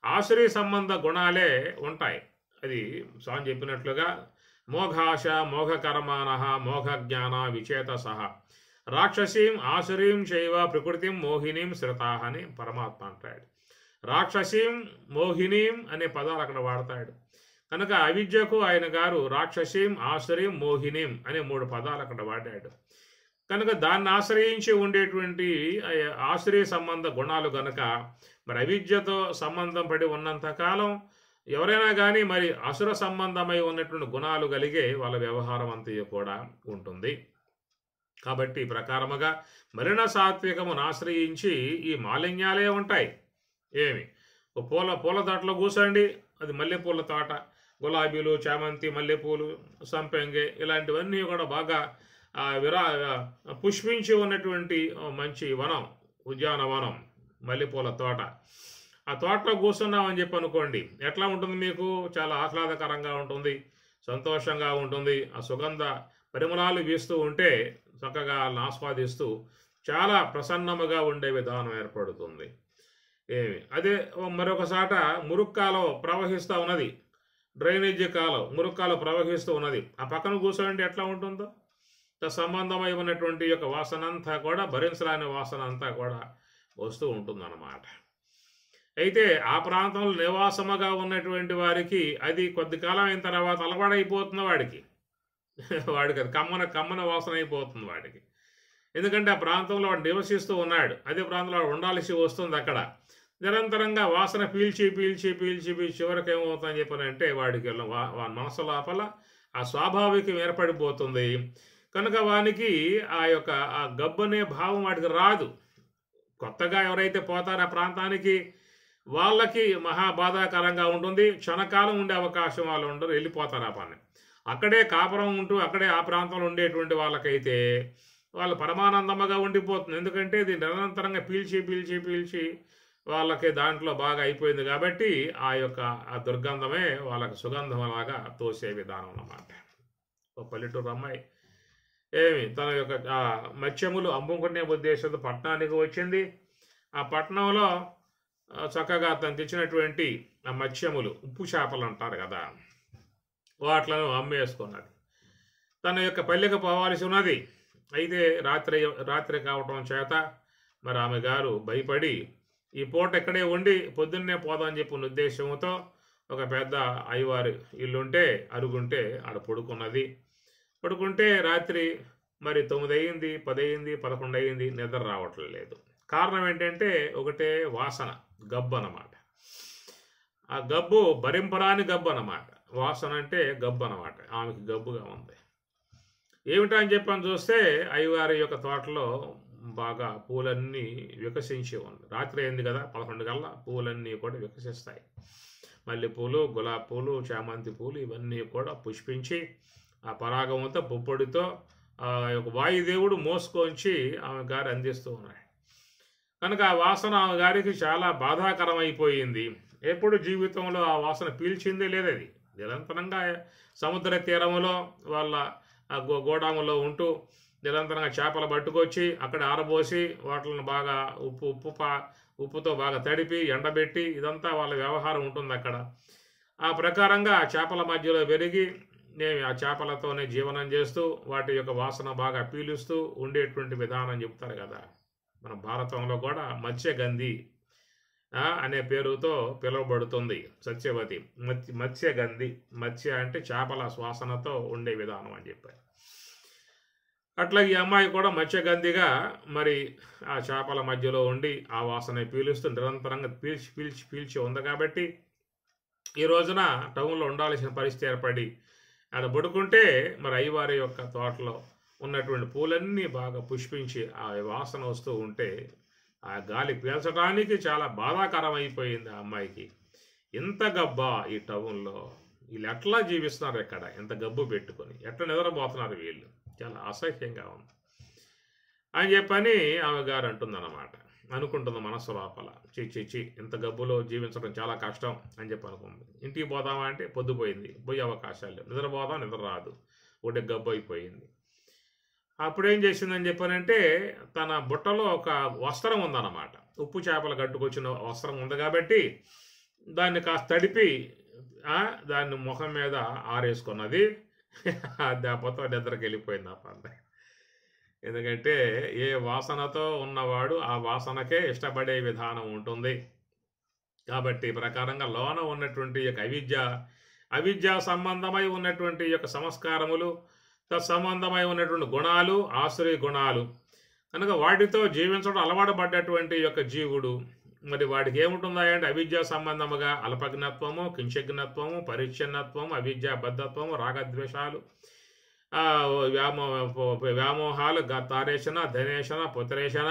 ఆశ్రయ సంబంధ గుణాలే ఉంటాయి. అది స్వామి చెప్పినట్లుగా మోఘాశ మోఘకర్మాణ మోఘజ్ఞాన విచేత సహ రాక్షసీం ఆసురీం చైవ ప్రకృతిం మోహినీం శ్రుతా అని పరమాత్మ అంటాడు. రాక్షసీం మోహినీం అనే పదాలు అక్కడ వాడతాడు. కనుక అవిద్యకు ఆయన గారు రాక్షసీం ఆసురీం మోహినీం అనే 3 పదాలు అక్కడ వాడాడు. కనుక దాన్ని ఆశ్రయించి ఉండేటువంటి ఆశ్రయ సంబంధ గుణాలు గనక మరి అవిద్యతో సంబంధం పడి ఉన్నంతకాలం ఎవరైనా కానీ మరి అసుర సంబంధమై ఉన్నటువంటి గుణాలు కలిగే వాళ్ళ వ్యవహారం అంతా కూడా ఉంటుంది. కాబట్టి ప్రకారముగా మలిన సాత్వికమును ఆశ్రయించి ఈ మాలిన్యాలే ఉంటాయి. ఏమి పూల తోటలో కూర్చోండి, అది మల్లెపూల తోట, గులాబీలు, చామంతి, మల్లెపూలు, సంపెంగె ఇలాంటివన్నీ కూడా బాగా పుష్పించి ఉన్నటువంటి మంచి వనం, ఉద్యానవనం, మల్లెపూల తోట. ఆ తోటలో కూర్చున్నామని చెప్పి అనుకోండి, ఎట్లా ఉంటుంది? మీకు చాలా ఆహ్లాదకరంగా ఉంటుంది, సంతోషంగా ఉంటుంది. ఆ సుగంధ పరిమళాలు వీస్తూ ఉంటే చక్కగా ఆస్వాదిస్తూ చాలా ప్రసన్నముగా ఉండే విధానం ఏర్పడుతుంది. అదే మరొకసాట మురుక్కాలో ప్రవహిస్తూ ఉన్నది, డ్రైనేజీ కాలం మురుక్కాలో ప్రవహిస్తూ ఉన్నది. ఆ పక్కన కూర్చోండి, ఎట్లా ఉంటుందో సంబంధమై ఉన్నటువంటి యొక్క వాసన అంతా కూడా, భరించరాని వాసన అంతా కూడా వస్తూ ఉంటుందన్నమాట. అయితే ఆ ప్రాంతంలో నివాసముగా ఉన్నటువంటి వారికి అది కొద్ది కాలం అయిన తర్వాత అలవాడైపోతుంది. వాడికి అది కమ్మన వాసన అయిపోతుంది వాడికి. ఎందుకంటే ఆ ప్రాంతంలో వాడు నివసిస్తూ ఉన్నాడు, అదే ప్రాంతంలో వాడు ఉండాల్సి వస్తుంది. అక్కడ నిరంతరంగా వాసన పీల్చి చివరికి ఏమవుతుందని చెప్పనంటే వాడికి మనసు లోపల ఆ స్వాభావికం ఏర్పడిపోతుంది. కనుక వానికి ఆ గబ్బనే భావం వాడికి రాదు. కొత్తగా ఎవరైతే పోతారో ఆ ప్రాంతానికి వాళ్ళకి మహాబాధాకరంగా ఉంటుంది. క్షణకాలం ఉండే అవకాశం వాళ్ళు ఉండరు, వెళ్ళిపోతారు ఆ పని. అక్కడే కాపురం ఉంటూ అక్కడే ఆ ప్రాంతంలో ఉండేటువంటి వాళ్ళకైతే వాళ్ళు పరమానందముగా ఉండిపోతుంది. ఎందుకంటే ఇది నిరంతరంగా పీల్చి వాళ్ళకి దాంట్లో బాగా అయిపోయింది కాబట్టి ఆ దుర్గంధమే వాళ్ళకి సుగంధంలాగా తోసే విధానం అన్నమాట. ఒక పల్లెటూరు అమ్మాయి తన యొక్క మత్స్యములు అమ్ముకునే ఉద్దేశంతో పట్టణానికి వచ్చింది. ఆ పట్టణంలో చక్కగా తను తెచ్చినటువంటి ఆ మత్స్యములు, ఉప్పు చేపలు అంటారు కదా, వాట్లను అమ్మేసుకున్నది. తన యొక్క పల్లెకు పోవాల్సి ఉన్నది. అయితే రాత్రి కావటం చేత మరి ఆమె గారు భయపడి ఈ పూట ఇక్కడే ఉండి పొద్దున్నే పోదామని చెప్పిన ఉద్దేశంతో ఒక పెద్ద అయ్యవారి ఇల్లుంటే అరుగుంటే ఆడ పడుకుంటే రాత్రి మరి 9 అయింది, 10 అయింది, 11 అయింది, నిద్ర రావట్లేదు. కారణం ఏంటంటే ఒకటే వాసన, గబ్బు అన్నమాట. ఆ గబ్బు భరింపరాని గబ్బు అన్నమాట. వాసన అంటే గబ్బు అన్నమాట. ఆమెకి గబ్బుగా ఉంది. ఏమిటా అని చెప్పని చూస్తే అయ్యవారి యొక్క తోటలో బాగా పూలన్నీ వికసించి ఉంది. రాత్రి అయింది కదా, 11 కల్లా పూలన్నీ కూడా వికసిస్తాయి. మల్లెపూలు, గులాబీ పూలు, చామంతి పూలు ఇవన్నీ కూడా పుష్పించి ఆ పరాగంతో పుప్పొడితో ఆ యొక్క వాయుదేవుడు మోసుకొంచి ఆమె గారు అందిస్తూ ఉన్నాడు. కనుక ఆ వాసన ఆమె గారికి చాలా బాధాకరం అయిపోయింది. ఎప్పుడు జీవితంలో ఆ వాసన పీల్చిందే లేదది. నిరంతరంగా సముద్ర తీరములో వాళ్ళ గోడాములో ఉంటూ నిరంతరంగా చేపలు పట్టుకొచ్చి అక్కడ ఆరబోసి వాటిని బాగా ఉప్పుతో బాగా తడిపి ఎండబెట్టి ఇదంతా వాళ్ళ వ్యవహారం ఉంటుంది అక్కడ. ఆ ప్రకారంగా చేపల మధ్యలో పెరిగి నేను ఆ చేపలతోనే జీవనం చేస్తూ వాటి యొక్క వాసన బాగా పీలుస్తూ ఉండేటువంటి విధానం చెప్తారు కదా. మన భారతంలో కూడా మత్స్యగంధి అనే పేరుతో పిలువబడుతుంది సత్యవతి. మత్స్యగంధి, మత్స్య అంటే చేపల శ్వాసనతో ఉండే విధానం అని చెప్పారు. అట్లా ఈ అమ్మాయి కూడా మత్స్యగంధిగా మరి ఆ చేపల మధ్యలో ఉండి ఆ వాసన పీలుస్తూ నిరంతరంగా పీల్చి ఉంది కాబట్టి ఈ రోజున టౌన్లో ఉండాల్సిన పరిస్థితి ఏర్పడి ఆడ పడుకుంటే మరి అయ్యవారి యొక్క తోటలో ఉన్నటువంటి పూలన్నీ బాగా పుష్పించి ఆ వాసన వస్తూ ఉంటే ఆ గాలి పీల్చడానికి చాలా బాధాకరం అయిపోయింది ఆ అమ్మాయికి. ఇంత గబ్బా ఈ టౌన్లో, వీళ్ళు ఎట్లా జీవిస్తున్నారు, ఎక్కడ ఎంత గబ్బు పెట్టుకొని ఎట్లా నిద్రపోతున్నారు వీళ్ళు, చాలా అసహ్యంగా ఉంది అని చెప్పని ఆమె గారు అంటుందన్నమాట. అనుకుంటుంది మనస్సు లోపల, చి ఇంత గబ్బులో జీవించడం చాలా కష్టం అని చెప్పి అనుకుంది. ఇంటికి పోదామా అంటే పొద్దుపోయింది, పోయే అవకాశాలు లేవు. నిద్రపోదాం, నిద్ర రాదు, ఒకటి గబ్బు అయిపోయింది. అప్పుడేం చేసిందని చెప్పానంటే తన బుట్టలో ఒక వస్త్రం ఉందన్నమాట. ఉప్పు చేపలు కట్టుకొచ్చిన వస్త్రం ఉంది కాబట్టి దాన్ని కాస్త తడిపి దాన్ని ముఖం మీద ఆరేసుకున్నది. దెబ్బతో నిద్రకి వెళ్ళిపోయింది ఆ పంట. ఎందుకంటే ఏ వాసనతో ఉన్నవాడు ఆ వాసనకే ఇష్టపడే విధానం ఉంటుంది కాబట్టి ప్రకారంగా లోన ఉన్నటువంటి యొక్క అవిద్య సంబంధమై ఉన్నటువంటి యొక్క సంస్కారములు, తత్సంబంధమై ఉన్నటువంటి గుణాలు, ఆశ్రయ గుణాలు కనుక వాటితో జీవించడం అలవాటు పడ్డటువంటి యొక్క జీవుడు మరి వాడికి ఏముంటుందా అంటే అవిద్యా సంబంధముగా అల్పజ్ఞత్వము, కించజ్ఞత్వము, పరిచ్ఛిన్నత్వము, అవిద్యాబద్ధత్వము, రాగద్వేషాలు, వ్యామోహాలు, తారేషణ, ధనేషణ, పుత్రేషణ,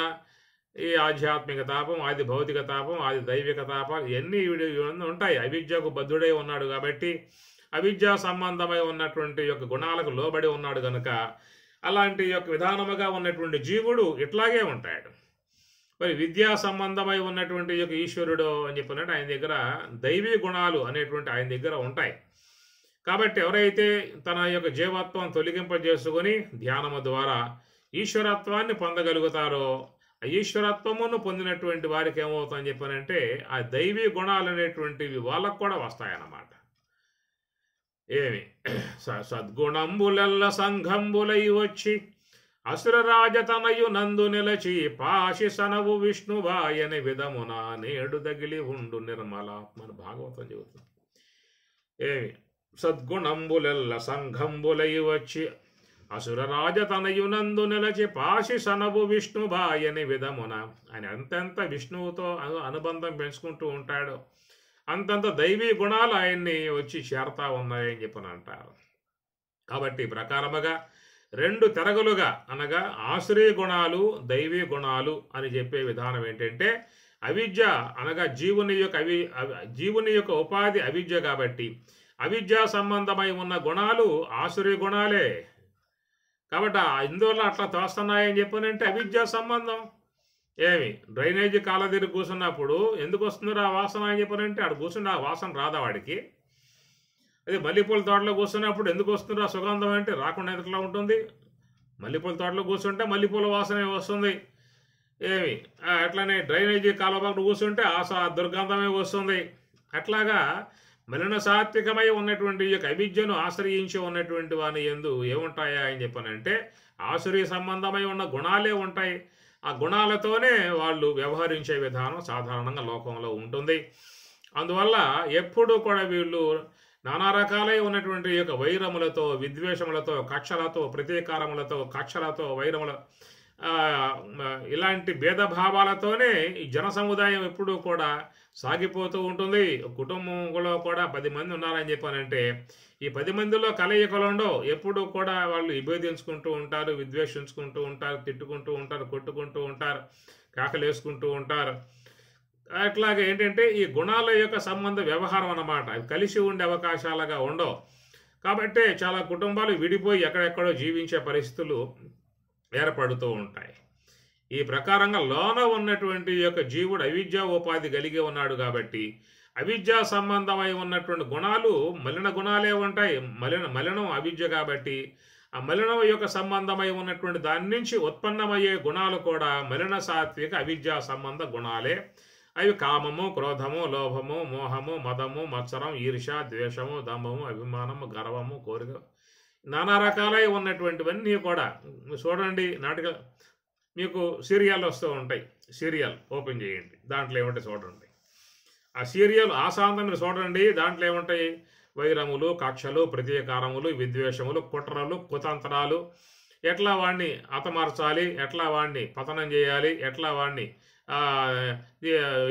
ఈ ఆధ్యాత్మిక తాపం, ఆది భౌతిక తాపం, ఆది దైవిక తాపాలు ఇవన్నీ ఉంటాయి. అవిద్యకు బద్ధుడై ఉన్నాడు కాబట్టి అవిద్యా సంబంధమై ఉన్నటువంటి యొక్క గుణాలకు లోబడి ఉన్నాడు కనుక అలాంటి యొక్క విధానముగా ఉన్నటువంటి జీవుడు ఇట్లాగే ఉంటాడు. మరి విద్యా సంబంధమై ఉన్నటువంటి యొక్క ఈశ్వరుడు అని చెప్పినట్టు ఆయన దగ్గర దైవీ గుణాలు అనేటువంటి ఆయన దగ్గర ఉంటాయి. కాబట్టి ఎవరైతే తన యొక్క జీవత్వం తొలగింపజేసుకొని ధ్యానము ద్వారా ఈశ్వరత్వాన్ని పొందగలుగుతారో ఆ ఈశ్వరత్వమును పొందినటువంటి వారికి ఏమవుతుందని చెప్పానంటే ఆ దైవీ గుణాలు అనేటువంటివి వాళ్ళకు కూడా వస్తాయన్నమాట. ఏమి సద్గుణంబులెల్ల సంఘంబులై వచ్చి అసురరాజతనయు నందు నిలచి పాశి సనవు విష్ణువాయని విధమున నేడు దగిలి ఉండు నిర్మలాత్మను భాగవతం చెబుతుంది. ఏమి సద్గుణంబులెల్ల సంఘంబులై వచ్చి అసురరాజతనయు నందు నిలచి పాశి సనవు విష్ణువాయని విధమున, ఆయన ఎంతెంత విష్ణువుతో అనుబంధం పెంచుకుంటూ ఉంటాడో అంతంత దైవీ గుణాలు ఆయన్ని వచ్చి చేరతా ఉన్నాయని చెప్పని అంటారు. కాబట్టి ప్రకారముగా రెండు తెరగలుగా అనగా ఆశ్రయ గుణాలు, దైవీ గుణాలు అని చెప్పే విధానం ఏంటంటే అవిద్య అనగా జీవుని యొక్క ఉపాధి అవిద్య కాబట్టి అవిద్యా సంబంధమై ఉన్న గుణాలు ఆశ్రయ గుణాలే. కాబట్టి ఇందువల్ల అట్లా తోస్తున్నాయని చెప్పనంటే అవిద్యా సంబంధం. ఏమి డ్రైనేజీ కాళ్ళ దగ్గర కూర్చున్నప్పుడు ఎందుకు వస్తుందో ఆ వాసన అని చెప్పనంటే ఆడు కూర్చుని ఆ వాసన రాదా వాడికి? అదే మల్లెపూల తోటలో కూర్చున్నప్పుడు ఎందుకు వస్తుందో ఆ సుగంధం అంటే రాకుండా ఎట్లా ఉంటుంది? మల్లెపూల తోటలో కూర్చుంటే మల్లెపూల వాసనే వస్తుంది. ఏమి అట్లనే డ్రైనేజీ కాలువ పక్కన కూర్చుంటే ఆ దుర్గంధమే వస్తుంది. అట్లాగా మలిన సాత్వికమై ఉన్నటువంటి యొక్క అవిద్యను ఆశ్రయించి ఉన్నటువంటి వాని యందు ఏముంటాయా అని చెప్పనంటే ఆశ్రయ సంబంధమై ఉన్న గుణాలే ఉంటాయి. ఆ గుణాలతోనే వాళ్ళు వ్యవహరించే విధానం సాధారణంగా లోకంలో ఉంటుంది. అందువల్ల ఎప్పుడూ కూడా వీళ్ళు నానా రకాలై ఉన్నటువంటి యొక్క వైరములతో, విద్వేషములతో, కక్షలతో, ప్రతీకారములతో, కక్షలతో, వైరముల ఇలాంటి భేదభావాలతోనే ఈ జన సముదాయం ఎప్పుడూ కూడా సాగిపోతూ ఉంటుంది. కుటుంబంలో కూడా 10 మంది ఉన్నారని చెప్పానంటే ఈ 10 మందిలో కలయికలు ఉండవు. ఎప్పుడూ కూడా వాళ్ళు విభేదించుకుంటూ ఉంటారు, విద్వేషించుకుంటూ ఉంటారు, తిట్టుకుంటూ ఉంటారు, కొట్టుకుంటూ ఉంటారు, కాకలేసుకుంటూ ఉంటారు. అట్లాగే ఏంటంటే ఈ గుణాల యొక్క సంబంధ వ్యవహారం అన్నమాట. అవి కలిసి ఉండే అవకాశాలుగా ఉండవు. కాబట్టి చాలా కుటుంబాలు విడిపోయి ఎక్కడెక్కడో జీవించే పరిస్థితులు ఏర్పడుతూ ఉంటాయి. ఈ ప్రకారంగా లోన ఉన్నటువంటి యొక్క జీవుడు అవిద్యా ఉపాధి కలిగి ఉన్నాడు కాబట్టి అవిద్యా సంబంధమై ఉన్నటువంటి గుణాలు మలిన గుణాలే ఉంటాయి. మలినం అవిద్య కాబట్టి ఆ మలినం యొక్క సంబంధమై ఉన్నటువంటి దాని నుంచి ఉత్పన్నమయ్యే గుణాలు కూడా మలిన సాత్విక అవిద్యా సంబంధ గుణాలే. అవి కామము, క్రోధము, లోభము, మోహము, మదము, మత్సరం, ఈర్ష్య, ద్వేషము, దంభము, అభిమానము, గర్వము, కోరిక నానా రకాలై ఉన్నటువంటివన్నీ కూడా చూడండి. మీకు సీరియల్ వస్తూ ఉంటాయి. సీరియల్ ఓపెన్ చేయండి, దాంట్లో ఏముంటాయి చూడండి. ఆ సీరియల్ ఆశాంతం మీరు చూడండి, దాంట్లో ఏముంటాయి? వైరములు, కక్షలు, ప్రతీకారములు, విద్వేషములు, కుట్రలు, కుతంత్రాలు, ఎట్లా వాడిని హతమార్చాలి, ఎట్లా వాడిని పతనం చేయాలి, ఎట్లా వాడిని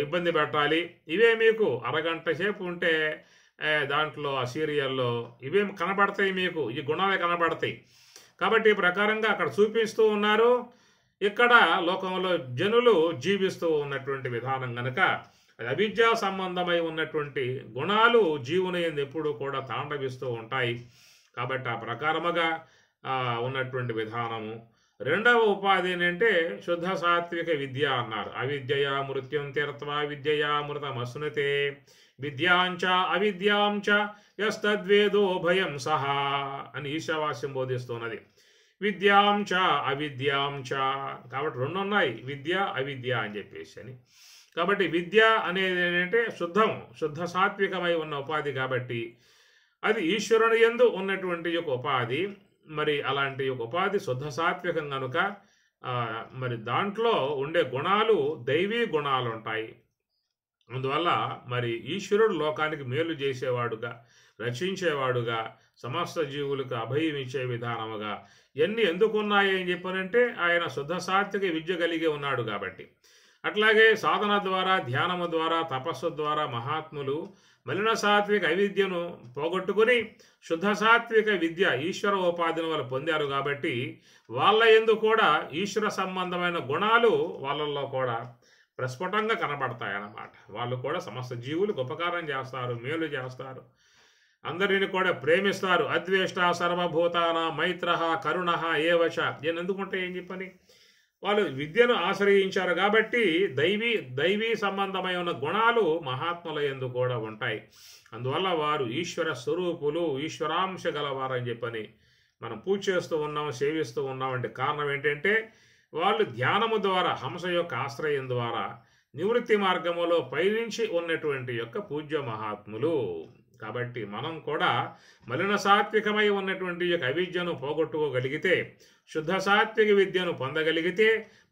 ఇబ్బంది పెట్టాలి, ఇవే మీకు అరగంట సేపు ఉంటే దాంట్లో ఆ సీరియల్లో ఇవే కనబడతాయి. మీకు ఈ గుణాలే కనబడతాయి. కాబట్టి ఈ ప్రకారంగా అక్కడ చూపిస్తూ ఉన్నారు. ఇక్కడ లోకంలో జనులు జీవిస్తూ ఉన్నటువంటి విధానం కనుక అది అవిద్యా సంబంధమై ఉన్నటువంటి గుణాలు జీవుని యందు ఎప్పుడూ కూడా తాండవిస్తూ ఉంటాయి. కాబట్టి ఆ ప్రకారముగా ఉన్నటువంటి విధానము. రెండవ ఉపాధి ఏంటంటే శుద్ధ సాత్విక విద్య అన్నారు. అవిద్యయా మృత్యుం తీర్త్వా విద్యయా మృతమశ్నుతే విద్యాంచ అవిద్యాంచ యస్తద్వేదో భయం సహా అని ఈశావాస్యం బోధిస్తున్నది. విద్యాంచ అవిద్యాంచ, కాబట్టి రెండు ఉన్నాయి, విద్య అవిద్య అని చెప్పేసి అని. కాబట్టి విద్య అనేది ఏంటంటే శుద్ధ సాత్వికమై ఉన్న ఉపాధి. కాబట్టి అది ఈశ్వరుని యందు ఉన్నటువంటి ఒక ఉపాధి. మరి అలాంటి ఒక ఉపాధి శుద్ధ సాత్వికం కనుక మరి దాంట్లో ఉండే గుణాలు దైవీ గుణాలు ఉంటాయి. అందువల్ల మరి ఈశ్వరుడు లోకానికి మేలు చేసేవాడుగా, రక్షించేవాడుగా, సమస్త జీవులకు అభయం ఇచ్చే విధానముగా ఇవన్నీ ఎందుకున్నాయి అని చెప్పనంటే ఆయన శుద్ధ సాత్విక విద్య కలిగి ఉన్నాడు కాబట్టి. అట్లాగే సాధన ద్వారా, ధ్యానము ద్వారా, తపస్సు ద్వారా మహాత్ములు మలిన సాత్విక అవిద్యను పోగొట్టుకుని శుద్ధ సాత్విక విద్య ఈశ్వర ఉపాధిని వాళ్ళు పొందారు. కాబట్టి వాళ్ళ యందు కూడా ఈశ్వర సంబంధమైన గుణాలు వాళ్ళల్లో కూడా ప్రస్ఫుటంగా కనబడతాయన్నమాట. వాళ్ళు కూడా సమస్త జీవులకు ఉపకారం చేస్తారు, మేలు చేస్తారు, అందరిని కూడా ప్రేమిస్తారు. అద్వేష్ట సర్వభూతాన మైత్ర కరుణ ఏవచ. నేను ఎందుకుంటే ఏం చెప్పని వాళ్ళు విద్యను ఆశ్రయించారు కాబట్టి దైవీ సంబంధమైన ఉన్న గుణాలు మహాత్ముల యందు కూడా ఉంటాయి. అందువల్ల వారు ఈశ్వర స్వరూపులు, ఈశ్వరాంశ గలవారని చెప్పని మనం పూజ చేస్తూ ఉన్నాం, సేవిస్తూ ఉన్నాం. అంటే కారణం ఏంటంటే వాళ్ళు ధ్యానము ద్వారా, హంస యొక్క ఆశ్రయం ద్వారా నివృత్తి మార్గములో పయనించి ఉన్నటువంటి యొక్క పూజ్య మహాత్ములు. కాబట్టి మనం కూడా మలిన సాత్వికమై ఉన్నటువంటి యొక్క అవిద్యను పోగొట్టుకోగలిగితే, శుద్ధ సాత్విక విద్యను పొందగలిగితే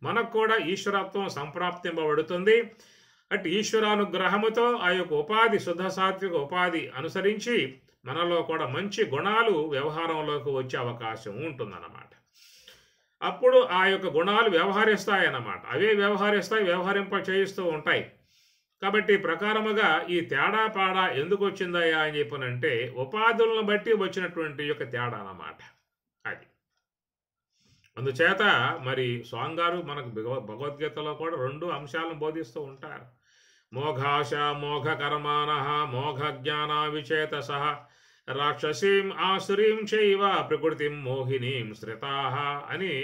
మనకు కూడా ఈశ్వరత్వం సంప్రాప్తింపబడుతుంది. అటు ఈశ్వరానుగ్రహముతో ఆ యొక్క ఉపాధి, శుద్ధ సాత్విక ఉపాధి అనుసరించి మనలో కూడా మంచి గుణాలు వ్యవహారంలోకి వచ్చే అవకాశం ఉంటుందన్నమాట. అప్పుడు ఆ యొక్క గుణాలు వ్యవహరిస్తాయన్నమాట. అవే వ్యవహరింప చేయిస్తూ ఉంటాయి. కాబట్టి ప్రకారముగా ఈ తేడా పాడా ఎందుకు వచ్చిందయ్యా అని చెప్పనంటే ఉపాధులను బట్టి వచ్చినటువంటి యొక్క తేడా అన్నమాట అది. అందుచేత మరి స్వామి గారు మనకు భగవద్గీతలో కూడా రెండు అంశాలను బోధిస్తూ ఉంటారు. మోఘాశ మోఘ కర్మాణ మోఘ జ్ఞాన విచేతస రాక్షసీం ఆసురీం చైవ ప్రకృతిం మోహినీం శ్రితాః అని.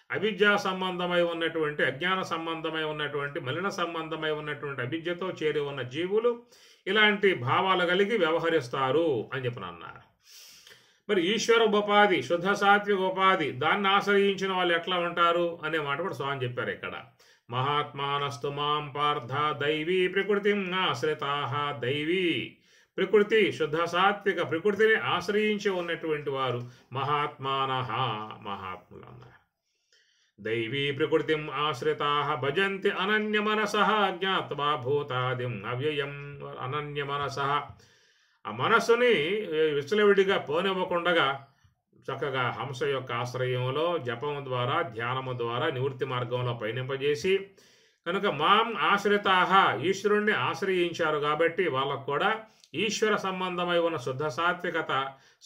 అవిద్యా సంబంధమై ఉన్నటువంటి, అజ్ఞాన సంబంధమై ఉన్నటువంటి, మలిన సంబంధమై ఉన్నటువంటి అవిద్యతో చేరి ఉన్న జీవులు ఇలాంటి భావాలు కలిగి వ్యవహరిస్తారు అని చెప్పనన్నారు. మరి ఈశ్వర ఉపాధి, శుద్ధ సాత్విక ఉపాధి, దాన్ని ఆశ్రయించిన వాళ్ళు ఎట్లా ఉంటారు అనే మాట కూడా స్వామి చెప్పారు ఇక్కడ. మహాత్మానస్తు మాం పార్థ దైవీ ప్రకృతిం ఆశ్రితాః. దైవీ ప్రకృతి, శుద్ధ సాత్విక ప్రకృతిని ఆశ్రయించి ఉన్నటువంటి వారు మహాత్మానః, మహాత్ములు అన్నారు. దైవీ ప్రకృతిం ఆశ్రితాః భజంతి అనన్య మనసః జ్ఞాత్వా భూతాదిం అవ్యయం. అనన్య మనసః, ఆ మనస్సుని విచలవిడిగా పోనివ్వకుండగా చక్కగా హంస యొక్క ఆశ్రయంలో జపము ద్వారా, ధ్యానము ద్వారా నివృత్తి మార్గంలో పయనింపజేసి కనుక మాం ఆశ్రితాః, ఈశ్వరుణ్ణి ఆశ్రయించారు కాబట్టి వాళ్ళకు కూడా ఈశ్వర సంబంధమై ఉన్న శుద్ధ సాత్వికత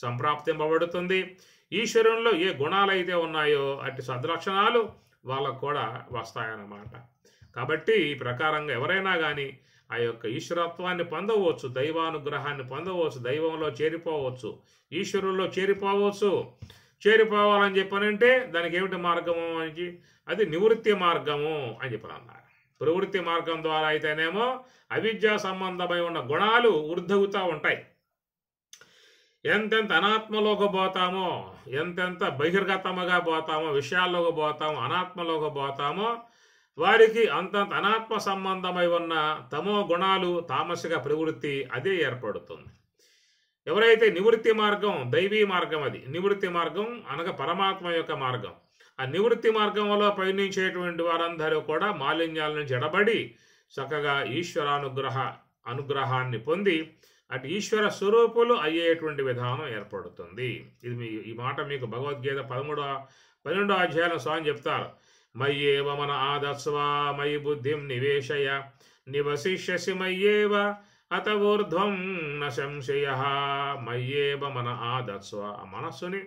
సంప్రాప్తింపబడుతుంది. ఈశ్వరునిలో ఏ గుణాలైతే ఉన్నాయో అట్టి సద్లక్షణాలు వాళ్ళకు కూడా వస్తాయన్నమాట. కాబట్టి ఈ ప్రకారంగా ఎవరైనా కానీ ఆ యొక్క ఈశ్వరత్వాన్ని పొందవచ్చు, దైవానుగ్రహాన్ని పొందవచ్చు, దైవంలో చేరిపోవచ్చు, ఈశ్వరుల్లో చేరిపోవచ్చు. చేరిపోవాలని చెప్పనంటే దానికి ఏమిటి మార్గము అని, అది నివృత్తి మార్గము అని చెప్పని అన్నారు. ప్రవృత్తి మార్గం ద్వారా అయితేనేమో అవిద్యా సంబంధమై ఉన్న గుణాలు వృద్ధవుతూ ఉంటాయి. ఎంతెంత అనాత్మలోకి పోతామో, ఎంతెంత బహిర్గతముగా పోతామో, విషయాల్లోకి పోతామో, అనాత్మలోకి పోతామో వారికి అంతంత అనాత్మ సంబంధమై ఉన్న తమో గుణాలు, తామసిక ప్రవృత్తి అదే ఏర్పడుతుంది. ఎవరైతే నివృత్తి మార్గం, దైవీ మార్గం, అది నివృత్తి మార్గం అనగా పరమాత్మ యొక్క మార్గం. ఆ నివృత్తి మార్గంలో పయనించేటువంటి వారందరూ కూడా మాలిన్యాల నుంచి ఎడబడి చక్కగా అనుగ్రహాన్ని పొంది అటు ఈశ్వర స్వరూపులు అయ్యేటువంటి విధానం ఏర్పడుతుంది. ఇది ఈ మాట మీకు భగవద్గీత 12వ అధ్యాయంలో స్వామి చెప్తారు. మయ్యేవ మన ఆదస్వ మయి బుద్ధిం నివేశయ నివసిష్యసి మయ్యేవ అత ఊర్ధ్వం న సంశయ. మయ్యేవ మన ఆదస్వ, ఆ మనస్సుని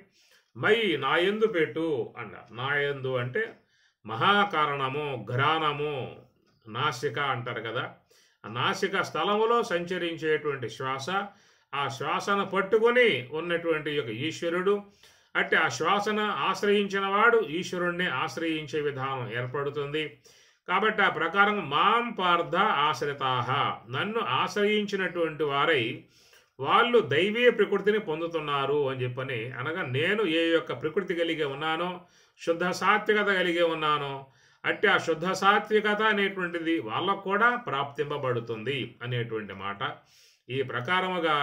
మయి నాయందు పెట్టు అన్నారు. నాయందు అంటే మహాకారణము, ఘ్రాణము, నాసిక అంటారు కదా. ఆ నాసిక స్థలములో సంచరించేటువంటి శ్వాస, ఆ శ్వాసను పట్టుకొని ఉన్నటువంటి యొక్క ఈశ్వరుడు, అంటే ఆ శ్వాసను ఆశ్రయించిన వాడు ఈశ్వరుణ్ణి ఆశ్రయించే విధానం ఏర్పడుతుంది. కాబట్టి ఆ ప్రకారం మాం పార్థ ఆశ్రితాహ, నన్ను ఆశ్రయించినటువంటి వారై వాళ్ళు దైవీ ప్రకృతిని పొందుతున్నారు అని చెప్పని అనగా, నేను ఏ యొక్క ప్రకృతి కలిగి ఉన్నానో, శుద్ధ సాత్వికత కలిగి ఉన్నానో, అట్టి ఆ శుద్ధ సాత్వికత అనేటువంటిది వాళ్ళకు కూడా ప్రాప్తింపబడుతుంది అనేటువంటి మాట. ఈ ప్రకారముగా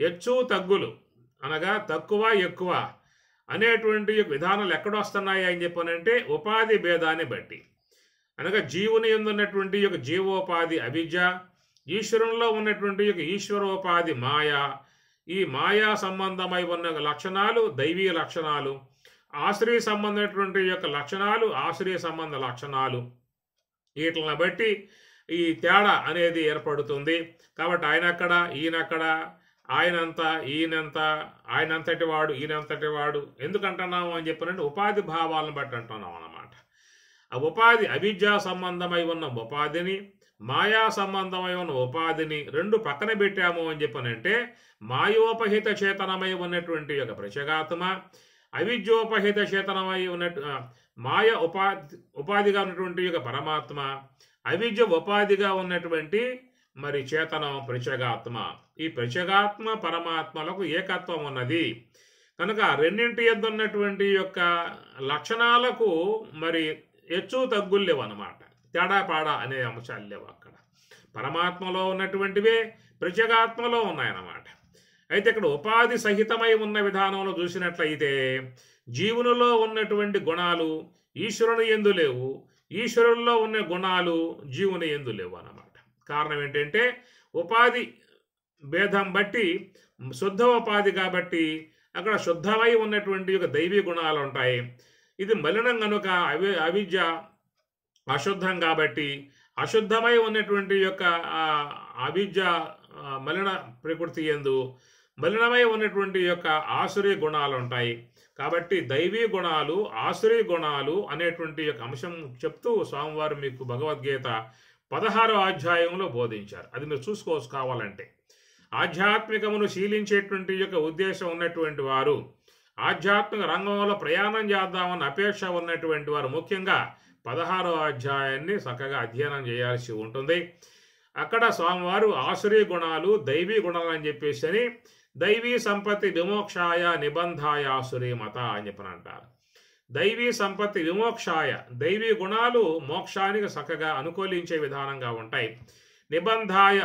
హెచ్చు తగ్గులు అనగా తక్కువ ఎక్కువ అనేటువంటి విధానాలు ఎక్కడొస్తున్నాయి అని చెప్పనంటే ఉపాధి భేదాన్ని బట్టి. అనగా జీవుని యందు ఉన్నటువంటి యొక్క జీవోపాధి అవిద్య, ఈశ్వరంలో ఉన్నటువంటి యొక్క ఈశ్వరోపాధి మాయ, ఈ మాయా సంబంధమై ఉన్న లక్షణాలు దైవీ లక్షణాలు, ఆశ్రయ సంబంధమైనటువంటి యొక్క లక్షణాలు ఆశ్రయ సంబంధ లక్షణాలు, వీటిని బట్టి ఈ తేడా అనేది ఏర్పడుతుంది. కాబట్టి ఆయనక్కడ ఈయనక్కడ, ఆయనంత ఈయనంత, ఆయనంతటి వాడు ఈయనంతటి వాడు ఎందుకంటున్నాము అని చెప్పినట్టు ఉపాధి భావాలను బట్టి అంటున్నాం అన్నమాట. ఆ ఉపాధి అవిద్యా సంబంధమై ఉన్న ఉపాధిని, మాయా సంబంధమై ఉన్న ఉపాధిని రెండు పక్కన పెట్టాము అని చెప్పనంటే మాయోపహిత చేతనమై ఉన్నటువంటి యొక్క ప్రత్యేగాత్మ, అవిద్యోపహిత చేతనమై ఉన్నట్టు మాయ ఉపాధిగా ఉన్నటువంటి యొక్క పరమాత్మ, అవిద్య ఉపాధిగా ఉన్నటువంటి మరి చేతనం ప్రత్యేగాత్మ. ఈ ప్రత్యేగాత్మ పరమాత్మలకు ఏకత్వం ఉన్నది కనుక రెండింటి యందు ఉన్నటువంటి యొక్క లక్షణాలకు మరి హెచ్చు తగ్గులు లేవు అన్నమాట. తేడాపాడా అనే అంశాలు లేవు అక్కడ. పరమాత్మలో ఉన్నటువంటివే ప్రత్యేగాత్మలో ఉన్నాయన్నమాట. అయితే ఇక్కడ ఉపాధి సహితమై ఉన్న విధానంలో చూసినట్లయితే జీవునిలో ఉన్నటువంటి గుణాలు ఈశ్వరుని యందు లేవు, ఈశ్వరుల్లో ఉన్న గుణాలు జీవుని యందు లేవు అన్నమాట. కారణం ఏంటంటే ఉపాధి భేదం బట్టి శుద్ధ ఉపాధి కాబట్టి అక్కడ శుద్ధమై ఉన్నటువంటి యొక్క దైవీ గుణాలు ఉంటాయి. ఇది మలినం కనుక అవిద్య అశుద్ధం కాబట్టి అశుద్ధమై ఉన్నటువంటి యొక్క అవిద్య మలిన ప్రకృతి యందు మలినమై ఉన్నటువంటి యొక్క ఆసురీ గుణాలు ఉంటాయి. కాబట్టి దైవీ గుణాలు ఆసురీ గుణాలు అనేటువంటి యొక్క అంశం చెప్తూ స్వామివారు మీకు భగవద్గీత 16వ అధ్యాయంలో బోధించారు. అది మీరు చూసుకోవచ్చు కావాలంటే. ఆధ్యాత్మికమును శీలించేటువంటి యొక్క ఉద్దేశం ఉన్నటువంటి వారు, ఆధ్యాత్మిక రంగంలో ప్రయాణం చేద్దామన్న అపేక్ష ఉన్నటువంటి వారు ముఖ్యంగా 16వ అధ్యాయాన్ని చక్కగా అధ్యయనం చేయాల్సి ఉంటుంది. అక్కడ స్వామివారు ఆసురీ గుణాలు దైవీ గుణాలు అని చెప్పేసి దైవీ సంపత్తి విమోక్షాయ నిబంధాయ ఆసురీ మత అని చెప్పని అంటారు. దైవీ సంపత్తి విమోక్షాయ, దైవీ గుణాలు మోక్షానికి చక్కగా అనుకూలించే విధానంగా ఉంటాయి. నిబంధాయ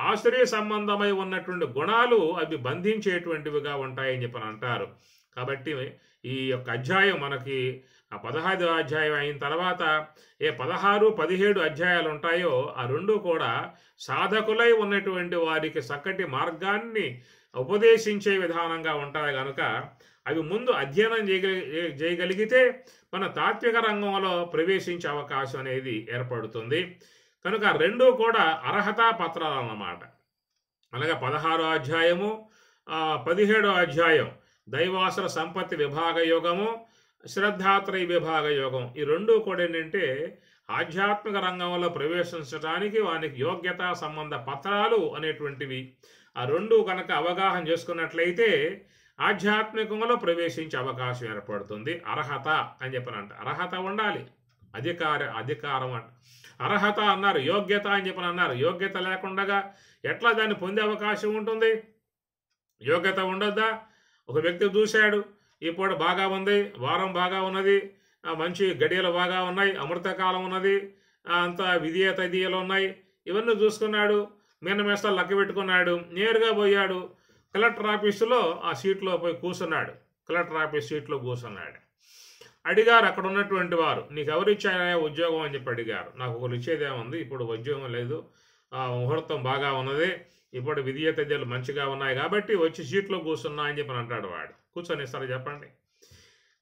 ఆసురీ సంబంధమై ఉన్నటువంటి గుణాలు అవి బంధించేటువంటివిగా ఉంటాయని చెప్పని అంటారు. కాబట్టి ఈ యొక్క అధ్యాయం మనకి ఆ 15వ అధ్యాయం అయిన తర్వాత ఏ 16, 17 అధ్యాయాలు ఉంటాయో ఆ రెండు కూడా సాధకులై ఉన్నటువంటి వారికి చక్కటి మార్గాన్ని ఉపదేశించే విధానంగా ఉంటాయి కనుక అవి ముందు అధ్యయనం చేయగలిగితే మన తాత్విక రంగంలో ప్రవేశించే అవకాశం అనేది ఏర్పడుతుంది. కనుక రెండు కూడా అర్హతా పత్రాలు అన్నమాట. అలాగే 16వ అధ్యాయము 17వ అధ్యాయం దైవాసుర సంపత్తి విభాగ యోగము, శ్రద్ధాత్రయ విభాగ యోగం, ఈ రెండు కూడా ఏంటంటే ఆధ్యాత్మిక రంగంలో ప్రవేశించడానికి వానికి యోగ్యతా సంబంధ పత్రాలు అనేటువంటివి. ఆ రెండు కనుక అవగాహన చేసుకున్నట్లయితే ఆధ్యాత్మికంలో ప్రవేశించే అవకాశం ఏర్పడుతుంది. అర్హత అని చెప్పనంట, అర్హత ఉండాలి. అధికారం అంట, అర్హత అన్నారు, యోగ్యత అని చెప్పని అన్నారు. యోగ్యత లేకుండా ఎట్లా దాన్ని పొందే అవకాశం ఉంటుంది? యోగ్యత ఉండొద్దా? ఒక వ్యక్తి చూశాడు, ఈ పూట బాగా ఉంది, వారం బాగా ఉన్నది, మంచి గడియలు బాగా ఉన్నాయి, అమృతకాలం ఉన్నది, అంతా విధియ తదియలు ఉన్నాయి, ఇవన్నీ చూసుకున్నాడు, మిన్నమేస్తాలు లెక్క పెట్టుకున్నాడు, నేరుగా పోయాడు, కలెక్టర్ ఆఫీసులో ఆ సీట్లో పోయి కూర్చున్నాడు. కలెక్టర్ ఆఫీస్ సీట్లో కూర్చున్నాడు. అడిగారు అక్కడ ఉన్నటువంటి వారు, నీకు ఎవరు ఇచ్చారా ఉద్యోగం అని చెప్పి అడిగారు. నాకు ఒకరు ఇచ్చేదేముంది, ఇప్పుడు ఉద్యోగం లేదు, ముహూర్తం బాగా ఉన్నది, ఇప్పుడు విధేయ తేదీలు మంచిగా ఉన్నాయి కాబట్టి వచ్చి సీట్లో కూర్చున్నా అని చెప్పి అంటాడు వాడు. కూర్చొని ఇస్తారా చెప్పండి.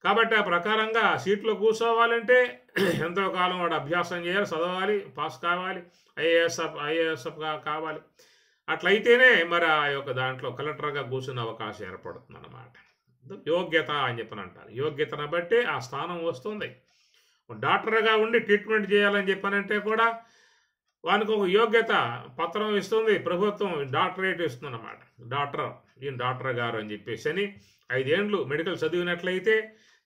కాబట్టి ఆ ప్రకారంగా సీట్లో కూర్చోవాలంటే ఎంతో కాలం వాడు అభ్యాసం చేయాలి, చదవాలి, పాస్ కావాలి, ఐఏఎస్ కావాలి. అట్లయితేనే మరి ఆ యొక్క దాంట్లో కలెక్టర్గా కూర్చునే అవకాశం ఏర్పడుతుంది అన్నమాట. యోగ్యత అని చెప్పని అంటారు. యోగ్యతను బట్టి ఆ స్థానం వస్తుంది. డాక్టర్గా ఉండి ట్రీట్మెంట్ చేయాలని చెప్పనంటే కూడా వానికి ఒక యోగ్యత పత్రం ఇస్తుంది ప్రభుత్వం, డాక్టరేట్ ఇస్తుంది అన్నమాట. ఈయన డాక్టర్ గారు అని చెప్పేసి అని 5 ఏండ్లు మెడికల్ చదివినట్లయితే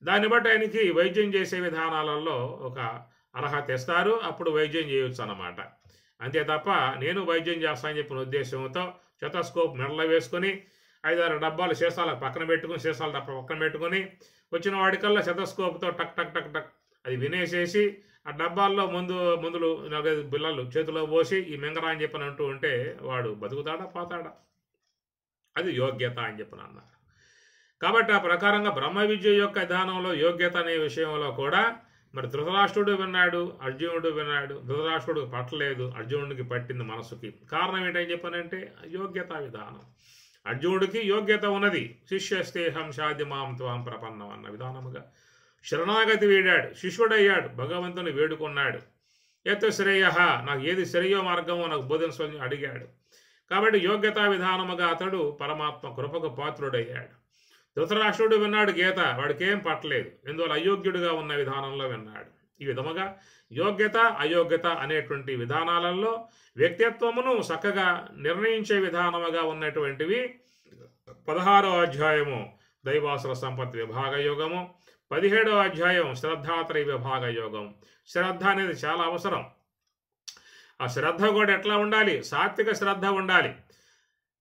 దాన్ని బట్టి ఆయనకి వైద్యం చేసే విధానాలలో ఒక అర్హత ఇస్తారు. అప్పుడు వైద్యం చేయొచ్చు అన్నమాట. అంతే తప్ప నేను వైద్యం చేస్తానని చెప్పిన ఉద్దేశంతో స్టెతస్కోప్ మెడలో వేసుకొని 5-6 డబ్బాలు సీసాలకు పక్కన పెట్టుకుని, సీసాలు తప్ప పక్కన పెట్టుకొని వచ్చిన వాడికల్లా స్టెతస్కోప్తో టక్ టక్ టక్ టక్ అది వినేసేసి ఆ డబ్బాల్లో మందులు 4-5 బిళ్ళలు చేతిలో పోసి ఈ మింగరా అని చెప్పని అంటూ ఉంటే వాడు బతుకుతాడా పోతాడా? అది యోగ్యత అని చెప్పని అన్నారు. కాబట్టి ఆ ప్రకారంగా బ్రహ్మ విద్య యొక్క విధానంలో యోగ్యత అనే విషయంలో కూడా మరి ధృతరాష్ట్రుడు విన్నాడు, అర్జునుడు విన్నాడు. ధృతరాష్ట్రుడికి పట్టలేదు, అర్జునుడికి పట్టింది మనసుకి. కారణం ఏంటని చెప్పనంటే యోగ్యతా విధానం. అర్జునుడికి యోగ్యత ఉన్నది. శిష్యస్తేహం షాది మాం త్వాం ప్రపన్నం అన్న విధానముగా శరణాగతి వేడాడు, శిష్యుడయ్యాడు, భగవంతుని వేడుకున్నాడు. ఎత్తు శ్రేయ, నాకు ఏది శ్రేయో మార్గమో నాకు బోధించని అడిగాడు. కాబట్టి యోగ్యతా విధానముగా అతడు పరమాత్మ కృపకు పాత్రుడయ్యాడు. ధృతరాష్ట్రుడు విన్నాడు గీత, వాడికి ఏం పట్టలేదు, ఎందువల్ల అయోగ్యుడిగా ఉన్న విధానంలో విన్నాడు. ఈ విధముగా యోగ్యత అయోగ్యత అనేటువంటి విధానాలలో వ్యక్తిత్వమును చక్కగా నిర్ణయించే విధానముగా ఉన్నటువంటివి 16వ అధ్యాయము దైవాసుర సంపత్ విభాగ యోగము, 17వ అధ్యాయం శ్రద్ధాత్రయ విభాగ యోగం. శ్రద్ధ అనేది చాలా అవసరం. ఆ శ్రద్ధ కూడా ఎట్లా ఉండాలి? సాత్విక శ్రద్ధ ఉండాలి,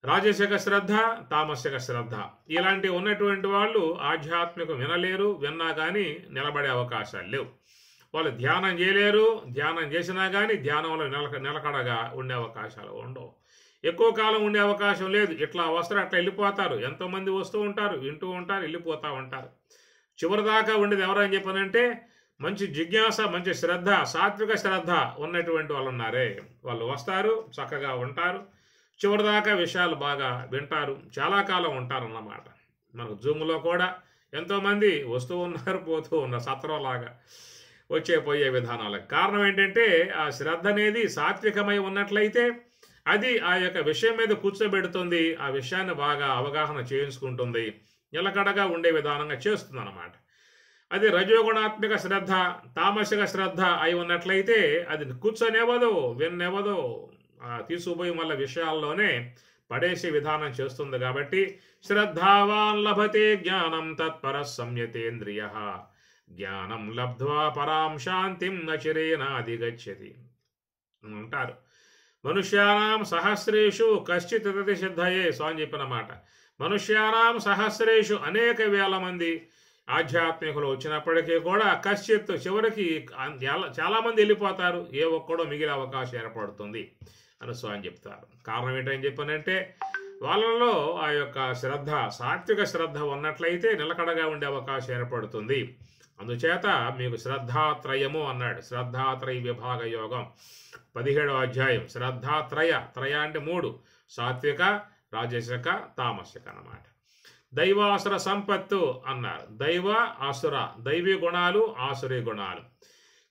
రాజసిక శ్రద్ధ, తామసిక శ్రద్ధ. ఇలాంటివి ఉన్నటువంటి వాళ్ళు ఆధ్యాత్మికం వినలేరు, విన్నా కానీ నిలబడే అవకాశాలు లేవు. వాళ్ళు ధ్యానం చేయలేరు, ధ్యానం చేసినా కానీ ధ్యానంలో నిలకడగా ఉండే అవకాశాలు ఉండవు. ఎక్కువ కాలం ఉండే అవకాశం లేదు. ఇట్లా వస్తారు అట్లా వెళ్ళిపోతారు. ఎంతోమంది వస్తూ ఉంటారు, వింటూ ఉంటారు, వెళ్ళిపోతూ ఉంటారు. చివరిదాకా ఉండేది ఎవరని చెప్పనంటే మంచి జిజ్ఞాస, మంచి శ్రద్ధ, సాత్విక శ్రద్ధ ఉన్నటువంటి వాళ్ళు ఉన్నారే, వాళ్ళు వస్తారు, చక్కగా ఉంటారు, చివరిదాకా విషయాలు బాగా వింటారు, చాలా కాలం ఉంటారన్నమాట. మనకు జూమ్లో కూడా ఎంతోమంది వస్తూ ఉన్నారు, పోతూ ఉన్నారు, సత్రంలాగా పోయే విధానాలకు. కారణం ఏంటంటే ఆ శ్రద్ధ అనేది సాత్వికమై ఉన్నట్లయితే అది ఆ యొక్క విషయం మీద కూర్చోబెడుతుంది, ఆ విషయాన్ని బాగా అవగాహన చేయించుకుంటుంది, నిలకడగా ఉండే విధానంగా చేస్తుంది అన్నమాట. అది రజోగుణాత్మక శ్రద్ధ, తామసిక శ్రద్ధ అయి ఉన్నట్లయితే అది కూర్చొనివ్వదు, విన్నెవ్వదు, తీసుకుపోయి మళ్ళీ విషయాల్లోనే పడేసే విధానం చేస్తుంది. కాబట్టి శ్రద్ధావాన్ లభతే జ్ఞానం తత్పర సంయతేంద్రియ జ్ఞానం లబ్ధ్వా పరాం శాంతిం నచిరేనాధిగచ్చతి అంటారు. మనుష్యానాం సహస్రేషు కశ్చిత్ తతి సిద్ధయే స్వామి చెప్పిన మాట. మనుష్యానాం సహస్రేషు అనేక వేల మంది ఆధ్యాత్మికులు వచ్చినప్పటికీ కూడా కశ్చిత్ చివరికి చాలామంది వెళ్ళిపోతారు, ఏ ఒక్కడో మిగిలే అవకాశం ఏర్పడుతుంది అని స్వామి చెప్తారు. కారణం ఏంటని చెప్పనంటే వాళ్ళలో ఆ యొక్క శ్రద్ధ, సాత్విక శ్రద్ధ ఉన్నట్లయితే నిలకడగా ఉండే అవకాశం ఏర్పడుతుంది. అందుచేత మీకు శ్రద్ధాత్రయము అన్నాడు. శ్రద్ధాత్రయ విభాగ యోగం 17వ అధ్యాయం. శ్రద్ధాత్రయ, త్రయ అంటే 3, సాత్విక, రాజసిక, తామసిక అన్నమాట. దైవాసుర సంపత్తు అన్నారు. దైవ ఆసుర, దైవీ గుణాలు, ఆసురీ గుణాలు.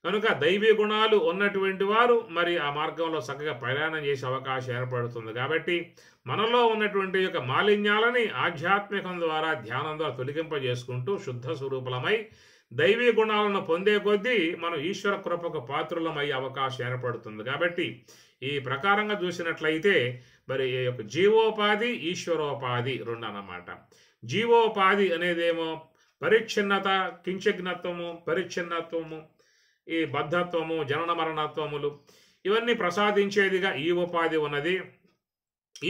కనుక దైవీ గుణాలు ఉన్నటువంటి వారు మరి ఆ మార్గంలో చక్కగా ప్రయాణం చేసే అవకాశం ఏర్పడుతుంది. కాబట్టి మనలో ఉన్నటువంటి యొక్క మాలిన్యాలని ఆధ్యాత్మికం ద్వారా, ధ్యానం ద్వారా తొలగింపజేసుకుంటూ శుద్ధ స్వరూపులమై దైవీ గుణాలను పొందే కొద్దీ మనం ఈశ్వర కృపకు పాత్రులమయ్యే అవకాశం ఏర్పడుతుంది. కాబట్టి ఈ ప్రకారంగా చూసినట్లయితే మరి ఈ యొక్క జీవోపాధి, ఈశ్వరోపాధి 2 అన్నమాట. జీవోపాధి అనేదేమో పరిచ్ఛిన్నత, కించగ్నత్వము, పరిచ్ఛిన్నత్వము, ఈ బద్ధత్వము, జనన మరణత్వములు ఇవన్నీ ప్రసాదించేదిగా ఈ ఉపాధి ఉన్నది.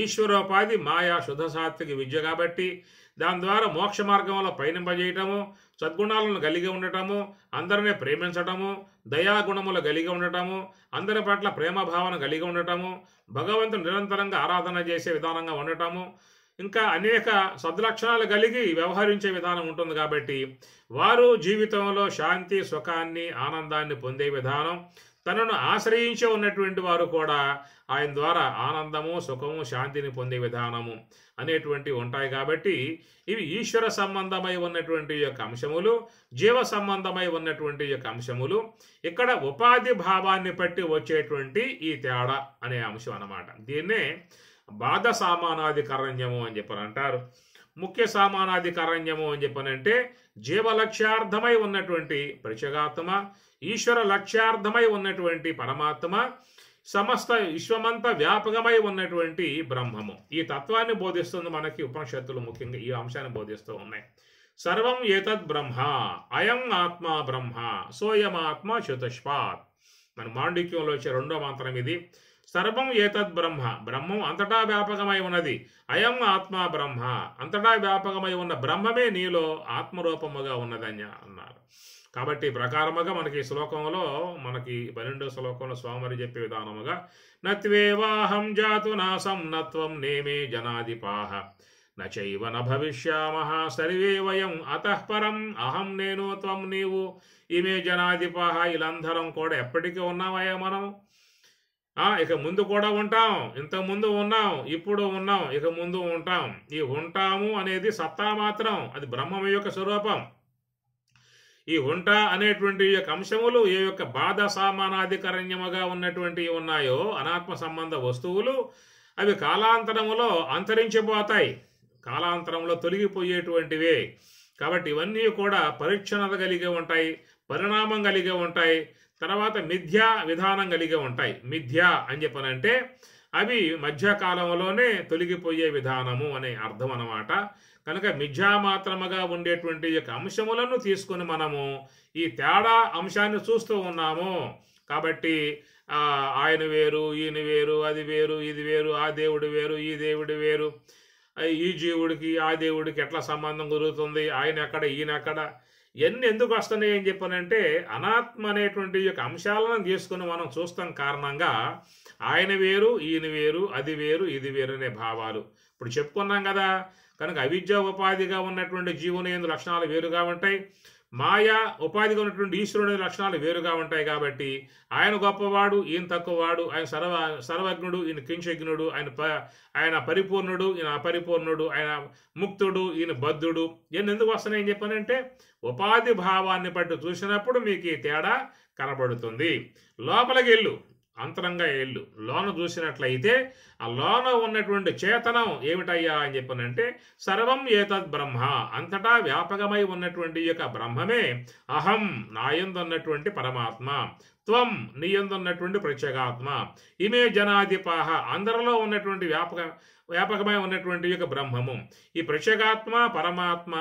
ఈశ్వరోపాధి మాయా శుద్ధ సాత్విక విద్య కాబట్టి దాని ద్వారా మోక్ష మార్గంలో పయనింపజేయటము, సద్గుణాలను కలిగి ఉండటము, అందరినీ ప్రేమించటము, దయాగుణములు కలిగి ఉండటము, అందరి పట్ల ప్రేమ భావన కలిగి ఉండటము, భగవంతుని నిరంతరంగా ఆరాధన చేసే విధానంగా ఉండటము, ఇంకా అనేక సద్లక్షణాలు కలిగి వ్యవహరించే విధానం ఉంటుంది కాబట్టి వారు జీవితంలో శాంతి, సుఖాన్ని, ఆనందాన్ని పొందే విధానం, తనను ఆశ్రయించి ఉన్నటువంటి వారు కూడా ఆయన ద్వారా ఆనందము, సుఖము, శాంతిని పొందే విధానము అనేటువంటివి ఉంటాయి. కాబట్టి ఇవి ఈశ్వర సంబంధమై ఉన్నటువంటి యొక్క అంశములు, జీవ సంబంధమై ఉన్నటువంటి యొక్క అంశములు. ఇక్కడ ఉపాధి భావాన్ని బట్టి వచ్చేటువంటి ఈ తేడా అనే అంశం అన్నమాట. దీన్నే బాధ సామానాధికరణ్యము అని చెప్పని అంటారు. ముఖ్య సామానాధికరణ్యము అని చెప్పనంటే జీవలక్ష్యార్థమై ఉన్నటువంటి ప్రత్యేగాత్మ, ఈశ్వర లక్ష్యార్థమై ఉన్నటువంటి పరమాత్మ, సమస్త విశ్వమంతా వ్యాపకమై ఉన్నటువంటి బ్రహ్మము. ఈ తత్వాన్ని బోధిస్తుంది మనకి ఉపనిషత్తులు. ముఖ్యంగా ఈ అంశాన్ని బోధిస్తూ ఉన్నాయి. సర్వం ఏతద్ బ్రహ్మ, అయం ఆత్మ బ్రహ్మ, సోయమాత్మ చతుష్పాత్. మన మాండిక్యంలో వచ్చే రెండో మంత్రం ఇది. సర్వం ఏతద్ బ్రహ్మ, బ్రహ్మం అంతటా వ్యాపకమై ఉన్నది. అయం ఆత్మ బ్రహ్మ, అంతటా వ్యాపకమై ఉన్న బ్రహ్మమే నీలో ఆత్మరూపముగా ఉన్నదని అన్నారు. కాబట్టి ప్రకారముగా మనకి ఈ శ్లోకంలో, మనకి 12వ శ్లోకంలో స్వామి చెప్పే విధానముగా నత్వేవాహం జాతు నాసం నత్వం నేమే జనాధిపాహ నచైవ న భవిష్యామః సర్వే వయం అతః పరం అహం నేను త్వం నీవు ఇమే జనాధిపాహ. వీళ్ళందరం కూడా ఎప్పటికీ ఉన్నామయ్యా మనం. ఇక ముందు కూడా ఉంటాం, ఇంతకుముందు ఉన్నాం, ఇప్పుడు ఉన్నాం, ఇక ముందు ఉంటాం. ఈ ఉంటాము అనేది సత్తా మాత్రం, అది బ్రహ్మం యొక్క స్వరూపం. ఈ ఉంటా అనేటువంటి యొక్క అంశములు ఏ యొక్క బాధ సామానాధికరణ్యముగా ఉన్నటువంటి ఉన్నాయో అనాత్మ సంబంధ వస్తువులు, అవి కాలాంతరములో అంతరించిపోతాయి, కాలాంతరంలో తొలగిపోయేటువంటివే. కాబట్టి ఇవన్నీ కూడా పరిచ్ఛిన్నత కలిగి ఉంటాయి, పరిణామం కలిగి ఉంటాయి, తర్వాత మిథ్యా విధానం కలిగి ఉంటాయి. మిథ్యా అని చెప్పనంటే అవి మధ్యకాలంలోనే తొలగిపోయే విధానము అనే అర్థం అన్నమాట. కనుక మిథ్యా మాత్రముగా ఉండేటువంటి యొక్క అంశములను తీసుకొని మనము ఈ తేడా అంశాన్ని చూస్తూ ఉన్నాము. కాబట్టి ఆయన వేరు, ఈయన వేరు, అది వేరు, ఇది వేరు, ఆ దేవుడు వేరు, ఈ దేవుడు వేరు, ఈ జీవుడికి ఆ దేవుడికి ఎట్లా సంబంధం కుదురుతుంది, ఆయన ఎక్కడ, ఈయన ఎక్కడ, ఇవన్నీ ఎందుకు వస్తున్నాయి అని చెప్పనంటే అనాత్మ అనేటువంటి యొక్క అంశాలను తీసుకుని మనం చూస్తాం కారణంగా ఆయన వేరు, ఈయన వేరు, అది వేరు, ఇది వేరు అనే భావాలు ఇప్పుడు చెప్పుకున్నాం కదా. కనుక అవిద్య ఉపాధిగా ఉన్నటువంటి జీవుని లక్షణాలు వేరుగా ఉంటాయి, మాయా ఉపాధిగా ఉన్నటువంటి ఈశ్వరుని లక్షణాలు వేరుగా ఉంటాయి. కాబట్టి ఆయన గొప్పవాడు, ఈయన తక్కువవాడు, ఆయన సర్వజ్ఞుడు, ఈయన కించజ్ఞుడు, ఆయన పరిపూర్ణుడు, ఈయన అపరిపూర్ణుడు, ఆయన ముక్తుడు, ఈయన బద్ధుడు. ఇవన్నీ ఎందుకు వస్తున్నాయని చెప్పానంటే ఉపాధి భావాన్ని బట్టి చూసినప్పుడు మీకు ఈ తేడా కనబడుతుంది. లోపలికి వెళ్ళు, అంతరంగా వెళ్ళు, లోన చూసినట్లయితే ఆ లోన ఉన్నటువంటి చేతనం ఏమిటయ్యా అని చెప్పనంటే సర్వం ఏతద్ బ్రహ్మ, అంతటా వ్యాపకమై ఉన్నటువంటి యొక్క బ్రహ్మమే అహం, నాయందున్నటువంటి పరమాత్మ, త్వం, నీయందున్నటువంటి ప్రత్యేగాత్మ, ఇమే జనాధిపాహ, అందరిలో ఉన్నటువంటి వ్యాపకమై ఉన్నటువంటి యొక్క బ్రహ్మము. ఈ ప్రత్యేగాత్మ, పరమాత్మ,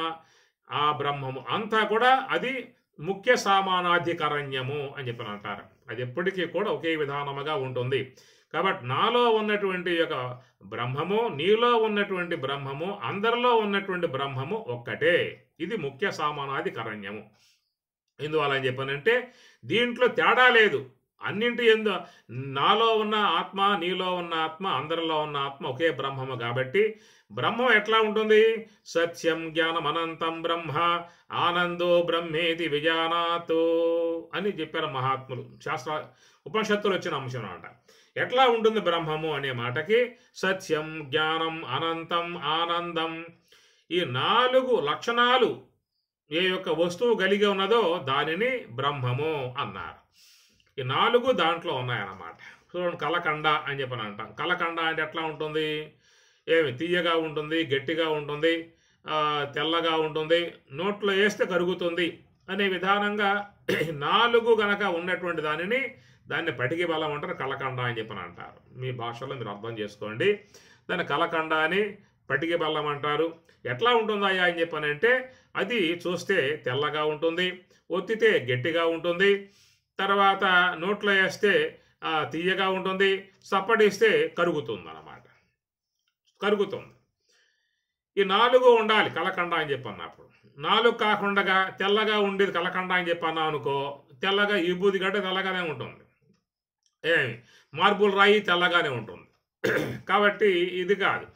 ఆ బ్రహ్మము అంతా కూడా అది ముఖ్య సామానాధికరణ్యము అని చెప్పని అంటారు. అది ఎప్పటికీ కూడా ఒకే విధానముగా ఉంటుంది. కాబట్టి నాలో ఉన్నటువంటి యొక్క బ్రహ్మము, నీలో ఉన్నటువంటి బ్రహ్మము, అందరిలో ఉన్నటువంటి బ్రహ్మము ఒక్కటే. ఇది ముఖ్య సామానాధికరణ్యము. ఎందువల్ల అని చెప్పనంటే దీంట్లో తేడా లేదు. అన్నింటి ఎందు నాలో ఉన్న ఆత్మ, నీలో ఉన్న ఆత్మ, అందరిలో ఉన్న ఆత్మ ఒకే బ్రహ్మము. కాబట్టి బ్రహ్మం ఎట్లా ఉంటుంది? సత్యం జ్ఞానం అనంతం బ్రహ్మ ఆనందో బ్రహ్మేతి విజానాతో అని చెప్పారు మహాత్ములు. ఉపనిషత్తులు వచ్చిన అంశం అన్నమాట. ఎట్లా ఉంటుంది బ్రహ్మము అనే మాటకి సత్యం, జ్ఞానం, అనంతం, ఆనందం, ఈ 4 లక్షణాలు ఏ యొక్క వస్తువు కలిగి ఉన్నదో దానిని బ్రహ్మము అన్నారు. ఈ 4 దాంట్లో ఉన్నాయన్నమాట. చూడండి, కలకండ అని చెప్పని అంటాం. కలకండ అంటే ఎట్లా ఉంటుంది? ఏమి తీయగా ఉంటుంది, గట్టిగా ఉంటుంది, తెల్లగా ఉంటుంది, నోట్లో వేస్తే కరుగుతుంది అనే విధానంగా 4 గనక ఉన్నటువంటి దాన్ని పటికి బలం అంటారు, కలకండ అని చెప్పని అంటారు. మీ భాషలో మీరు అర్థం చేసుకోండి. దాన్ని కలకండ అని, పటికి బల్లం అంటారు. ఎట్లా ఉంటుందయ్యా అని చెప్పనంటే అది చూస్తే తెల్లగా ఉంటుంది, ఒత్తితే గట్టిగా ఉంటుంది, తర్వాత నోట్లో వేస్తే తీయగా ఉంటుంది, సప్పడిస్తే కరుగుతుంది అన్నమాట, కరుగుతుంది. ఈ 4 ఉండాలి కలకండ అని చెప్పన్నప్పుడు. 4 కాకుండా తెల్లగా ఉండేది కలకండ అని చెప్పన్నా అనుకో, తెల్లగా ఈ బూది గడ్డ తెల్లగానే ఉంటుంది, మార్బుల్ రాయి తెల్లగానే ఉంటుంది. కాబట్టి ఇది కాదు.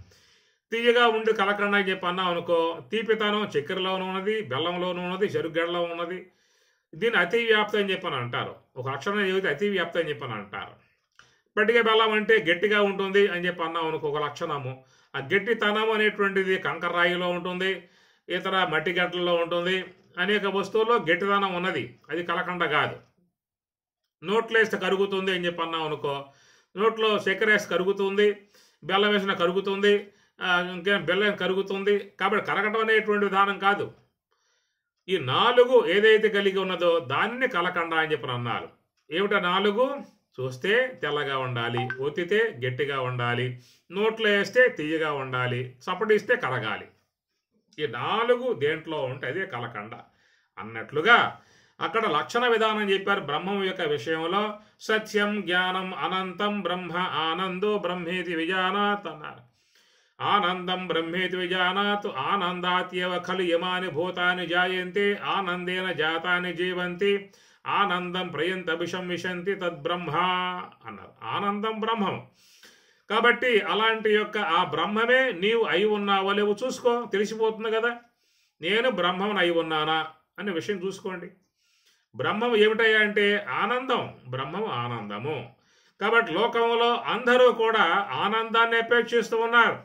తీయగా ఉండి కలకండ అని చెప్పి అన్నాం అనుకో, తీపితనం చక్కెరలోనూ ఉన్నది, బెల్లంలోనూ ఉన్నది, చెరుగడ్డలో ఉన్నది. దీన్ని అతి వ్యాప్తి అని చెప్పని అంటారు. ఒక అక్షరం చెబితే అతి వ్యాప్తి అని చెప్పని అంటారు. పట్టిక బెల్లం అంటే గట్టిగా ఉంటుంది అని చెప్పి అన్నాం అనుకో, ఒక లక్షణము. ఆ గట్టితనం అనేటువంటిది కంకర్రాయిలో ఉంటుంది, ఇతర మట్టి గడ్డల్లో ఉంటుంది, అనేక వస్తువుల్లో గట్టితనం ఉన్నది. అది కలకండ కాదు. నోట్లో వేస్తే కరుగుతుంది అని చెప్పి అన్నాం అనుకో, నోట్లో చక్కెర వేసి కరుగుతుంది, బెల్లం వేసిన కరుగుతుంది, ఇంకేం బెల్లం కరుగుతుంది. కాబట్టి కరగటం అనేటువంటి విధానం కాదు. ఈ 4 ఏదైతే కలిగి ఉన్నదో దాన్ని కలకండ అని చెప్పి అన్నారు. ఏమిటా 4? చూస్తే తెల్లగా ఉండాలి, ఒత్తితే గట్టిగా ఉండాలి, నోట్లో వేస్తే తీయగా ఉండాలి, చప్పటిస్తే కరగాలి. ఈ 4 దేంట్లో ఉంటే అదే కలకండ అన్నట్లుగా అక్కడ లక్షణ విధానం చెప్పారు. బ్రహ్మం యొక్క విషయంలో సత్యం జ్ఞానం అనంతం బ్రహ్మ ఆనందో బ్రహ్మేతి విజానాత్ అన్నారు. ఆనందం బ్రహ్మేతి విజానాత్ ఆనందాత్యవ ఖలు యమాని భూతాని జాయంతే ఆనందేన జాతాని జీవంతి ఆనందం ప్రయంతభిషం విశంతి తద్బ్రహ్మ అన్నారు. ఆనందం బ్రహ్మం. కాబట్టి అలాంటి యొక్క ఆ బ్రహ్మమే నీవు అయి ఉన్నావో లేవు చూసుకో, తెలిసిపోతుంది కదా. నేను బ్రహ్మం అయి ఉన్నానా అనే విషయం చూసుకోండి. బ్రహ్మం ఏమిటయ్యా అంటే ఆనందం. బ్రహ్మం ఆనందము. కాబట్టి లోకంలో అందరూ కూడా ఆనందాన్ని అపేక్షిస్తూ ఉన్నారు.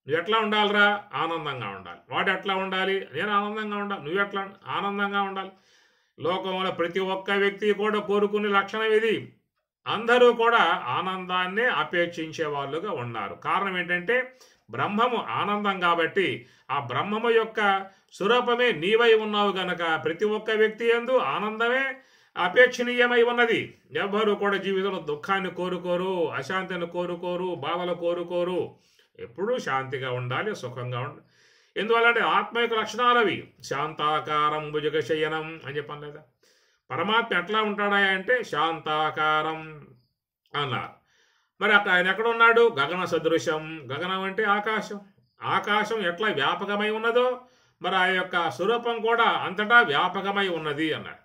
నువ్వు ఎట్లా ఉండాలిరా? ఆనందంగా ఉండాలి. వాడు ఎట్లా ఉండాలి? నేను ఆనందంగా ఉండాలి. నువ్వు ఎట్లా? ఆనందంగా ఉండాలి. లోకంలో ప్రతి ఒక్క వ్యక్తి కూడా కోరుకునే లక్షణం ఇది. అందరూ కూడా ఆనందాన్నే అపేక్షించే వాళ్ళుగా ఉన్నారు. కారణం ఏంటంటే బ్రహ్మము ఆనందం కాబట్టి ఆ బ్రహ్మము యొక్క స్వరూపమే నీవై ఉన్నావు గనక ప్రతి ఒక్క వ్యక్తి యందు ఆనందమే అపేక్షణీయమై ఉన్నది. ఎవ్వరూ కూడా జీవితంలో దుఃఖాన్ని కోరుకోరు, అశాంతిని కోరుకోరు, బాధలు కోరుకోరు. ఎప్పుడూ శాంతిగా ఉండాలి, సుఖంగా ఉండాలి. ఎందువల్లంటే ఆత్మ యొక్క లక్షణాలు అవి. శాంతాకారం భుజగశయనం అని చెప్పాను లేదా. పరమాత్మ ఎట్లా ఉంటాడా అంటే శాంతాకారం అన్నారు. మరి అక్కడ ఆయన ఎక్కడ ఉన్నాడు? గగన సదృశం. గగనం అంటే ఆకాశం. ఆకాశం ఎట్లా వ్యాపకమై ఉన్నదో మరి ఆ యొక్క స్వరూపం కూడా అంతటా వ్యాపకమై ఉన్నది అన్నాడు.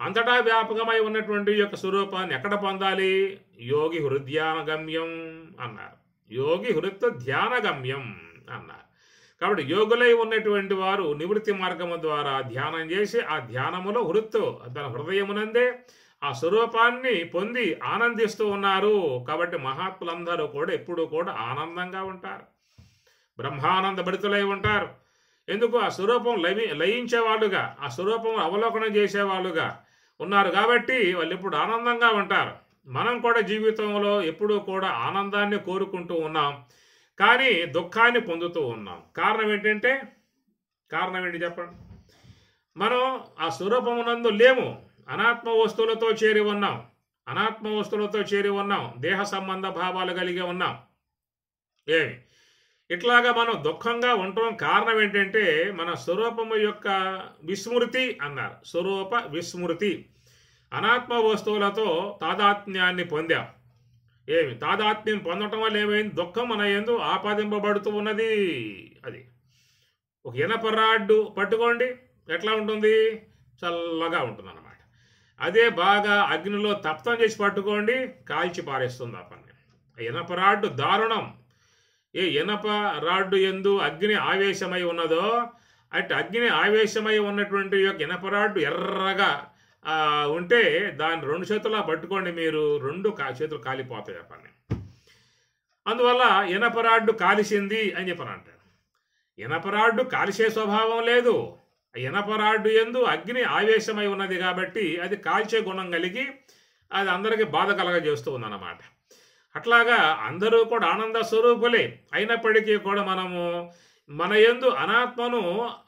అంతటా వ్యాపకమై ఉన్నటువంటి యొక్క స్వరూపాన్ని ఎక్కడ పొందాలి? యోగి హృదయానగమ్యం అన్నారు. యోగి హృత్ ధ్యానగమ్యం అన్నారు. కాబట్టి యోగులై ఉన్నటువంటి వారు నివృత్తి మార్గము ద్వారా ధ్యానం చేసి ఆ ధ్యానములో హృత్తు తన హృదయమునందే ఆ స్వరూపాన్ని పొంది ఆనందిస్తూ ఉన్నారు. కాబట్టి మహాత్ములందరూ కూడా ఎప్పుడూ కూడా ఆనందంగా ఉంటారు, బ్రహ్మానంద భరితులై ఉంటారు. ఎందుకు? ఆ స్వరూపం లయించేవాళ్ళుగా, ఆ స్వరూపం అవలోకనం చేసేవాళ్ళుగా ఉన్నారు కాబట్టి వాళ్ళు ఎప్పుడు ఆనందంగా ఉంటారు. మనం కూడా జీవితంలో ఎప్పుడూ కూడా ఆనందాన్ని కోరుకుంటూ ఉన్నాం, కానీ దుఃఖాన్ని పొందుతూ ఉన్నాం. కారణం ఏంటంటే కారణం ఏంటి చెప్పండి? మనం ఆ స్వరూపమునందు లేము. అనాత్మ వస్తువులతో చేరి ఉన్నాం. అనాత్మ వస్తువులతో చేరి ఉన్నాం. దేహ సంబంధ భావాలు కలిగి ఉన్నాం. ఏమి ఇట్లాగా మనం దుఃఖంగా ఉండటం కారణం ఏంటంటే మన స్వరూపము యొక్క విస్మృతి అన్నారు. స్వరూప విస్మృతి. అనాత్మ వస్తువులతో తాదాత్మ్యాన్ని పొందాం. ఏమి తాదాత్మ్యం పొందటం వల్ల ఏమైంది? దుఃఖం మన యందు ఆపాదింపబడుతూ ఉన్నది. అది ఒక ఇనప రాడ్డు పట్టుకోండి, ఎట్లా ఉంటుంది? చల్లగా ఉంటుంది అన్నమాట. అదే బాగా అగ్నిలో తప్తం చేసి పట్టుకోండి, కాల్చి పారేస్తుంది ఆ పని. ఇనప రాడ్డు దారుణం. ఏ ఇనప రాడ్డు యందు అగ్ని ఆవేశమై ఉన్నదో అటు అగ్ని ఆవేశమై ఉన్నటువంటి యొక్క ఇనప రాడ్డు ఎర్రగా ఉంటే దాన్ని 2 చేతులా పట్టుకోండి, మీరు 2 చేతులు కాలిపోతాయి ఆ పని. అందువల్ల ఇనపరాడ్డు కాలిసింది అని చెప్పని అంటారు. ఇనపరాడ్డు కాలిసే స్వభావం లేదు. ఇనపరాడ్డు యందు అగ్ని ఆవేశమై ఉన్నది కాబట్టి అది కాల్చే గుణం కలిగి అది అందరికీ బాధ కలగజేస్తూ ఉందన్నమాట. అట్లాగా అందరూ కూడా ఆనంద స్వరూపులే అయినప్పటికీ కూడా మనము మన యందు అనాత్మను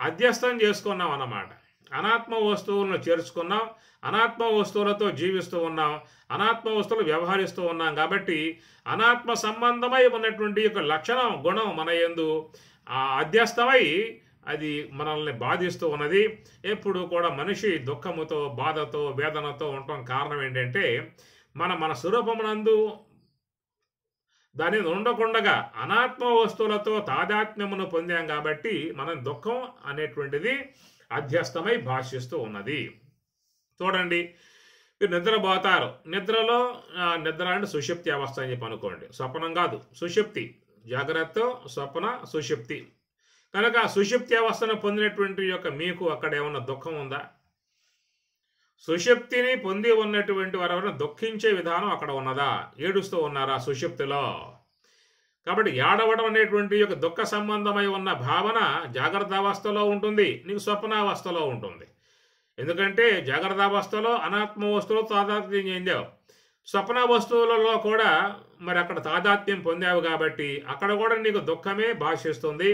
అధ్యస్థం చేసుకున్నాం అన్నమాట. అనాత్మ వస్తువులను చేర్చుకున్నాం, అనాత్మ వస్తువులతో జీవిస్తూ ఉన్నాం, అనాత్మ వస్తువులు వ్యవహరిస్తూ ఉన్నాం. కాబట్టి అనాత్మ సంబంధమై ఉన్నటువంటి యొక్క లక్షణం గుణం మన యందు అధ్యస్థమై అది మనల్ని బాధిస్తూ ఉన్నది. ఎప్పుడు కూడా మనిషి దుఃఖముతో, బాధతో, వేదనతో ఉండటం కారణం ఏంటంటే మన స్వరూపమునందు దాని ఉండకుండగా అనాత్మ వస్తువులతో తాదాత్మ్యమును పొందాం కాబట్టి మనం దుఃఖం అనేటువంటిది అధ్యస్థమై భాషిస్తూ ఉన్నది. చూడండి, మీరు నిద్రపోతారు. నిద్రలో నిద్ర అంటే సుషుప్తి అవస్థ అని చెప్పి అనుకోండి. స్వప్నం కాదు, సుషుప్తి. జాగ్రత్త, స్వప్న, సుషుప్తి. కనుక సుషుప్తి అవస్థను పొందినటువంటి యొక్క మీకు అక్కడ ఏమన్నా దుఃఖం ఉందా? సుషుప్తిని పొంది ఉన్నటువంటి వారెవరైనా దుఃఖించే విధానం అక్కడ ఉన్నదా? ఏడుస్తూ ఉన్నారా సుషుప్తిలో? కాబట్టి ఏడవడం అనేటువంటి యొక్క దుఃఖ సంబంధమై ఉన్న భావన జాగ్రత్త అవస్థలో ఉంటుంది, నీకు స్వప్నావస్థలో ఉంటుంది. ఎందుకంటే జాగ్రత్త అవస్థలో అనాత్మ వస్తువులు తాదాత్మ్యం చెందావు, స్వప్న వస్తువులలో కూడా మరి అక్కడ తాదాత్మ్యం పొందావు కాబట్టి అక్కడ కూడా నీకు దుఃఖమే భాషిస్తుంది,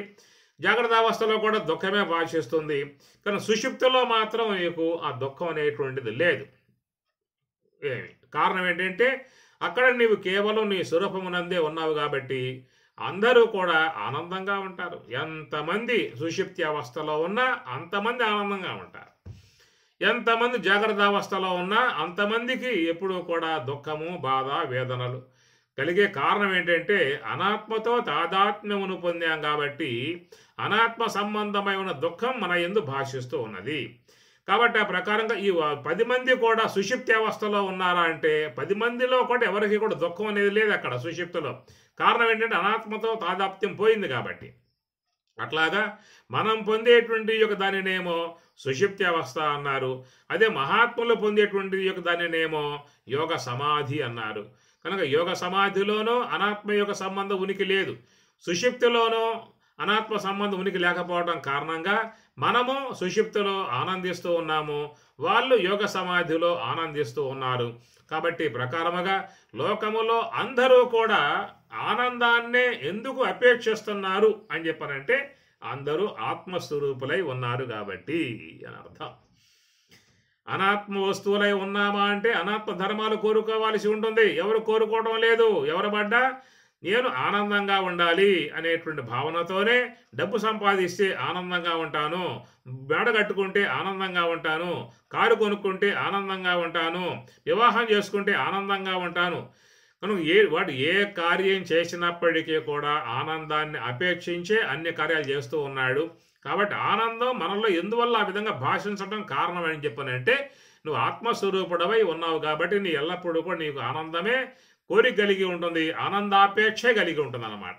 జాగ్రత్త అవస్థలో కూడా దుఃఖమే భాషిస్తుంది. కానీ సుషుప్తిలో మాత్రం నీకు ఆ దుఃఖం అనేటువంటిది లేదు. కారణం ఏంటంటే అక్కడ నీవు కేవలం నీ స్వరూపమునందే ఉన్నావు కాబట్టి అందరూ కూడా ఆనందంగా ఉంటారు. ఎంతమంది సుషుప్తి అవస్థలో ఉన్నా అంతమంది ఆనందంగా ఉంటారు, ఎంతమంది జాగ్రత్త అవస్థలో ఉన్నా అంతమందికి ఎప్పుడూ కూడా దుఃఖము, బాధ, వేదనలు కలిగే కారణం ఏంటంటే అనాత్మతో తాదాత్మ్యమును పొందాం కాబట్టి అనాత్మ సంబంధమై ఉన్న దుఃఖం మన యందు భాషిస్తూ ఉన్నది. కాబట్టి ఆ ప్రకారంగా ఈ 10 మంది కూడా సుషుప్తి అవస్థలో ఉన్నారా అంటే 10 మందిలో కూడా ఎవరికి కూడా దుఃఖం అనేది లేదు అక్కడ సుషుప్తిలో. కారణం ఏంటంటే అనాత్మతో తాదాత్మ్యం పోయింది కాబట్టి. అట్లాగా మనం పొందేటువంటి యొక్క దానినేమో సుషుప్తి అవస్థ అన్నారు, అదే మహాత్ములు పొందేటువంటి యొక్క దానినేమో యోగ సమాధి అన్నారు. కనుక యోగ సమాధిలోనూ అనాత్మ యొక్క సంబంధం ఉనికి లేదు, సుషుప్తిలోనూ అనాత్మ సంబంధం ఉనికి లేకపోవడం కారణంగా మనము సుషుప్తిలో ఆనందిస్తూ ఉన్నాము, వాళ్ళు యోగ సమాధిలో ఆనందిస్తూ ఉన్నారు. కాబట్టి ప్రకారముగా లోకములో అందరూ కూడా ఆనందాన్నే ఎందుకు అపేక్షిస్తున్నారు అని చెప్పనంటే అందరూ ఆత్మస్వరూపులై ఉన్నారు కాబట్టి అని అర్థం. అనాత్మ వస్తువులై ఉన్నామా అంటే అనాత్మ ధర్మాలు కోరుకోవాల్సి ఉంటుంది. ఎవరు కోరుకోవడం లేదు. ఎవరు పడ్డా నేను ఆనందంగా ఉండాలి అనేటువంటి భావనతోనే డబ్బు సంపాదిస్తే ఆనందంగా ఉంటాను, మేడ కట్టుకుంటే ఆనందంగా ఉంటాను, కారు కొనుక్కుంటే ఆనందంగా ఉంటాను, వివాహం చేసుకుంటే ఆనందంగా ఉంటాను. కనుక వాడు ఏ కార్యం చేసినప్పటికీ కూడా ఆనందాన్ని అపేక్షించే అన్ని కార్యాలు చేస్తూ ఉన్నాడు. కాబట్టి ఆనందం మనలో ఎందువల్ల ఆ విధంగా భాషించడం కారణం అని చెప్పనంటే నువ్వు ఆత్మస్వరూపుడవై ఉన్నావు కాబట్టి నీ ఎల్లప్పుడూ కూడా నీకు ఆనందమే కోరిక కలిగి ఉంటుంది, ఆనందాపేక్షే కలిగి ఉంటుంది అన్నమాట.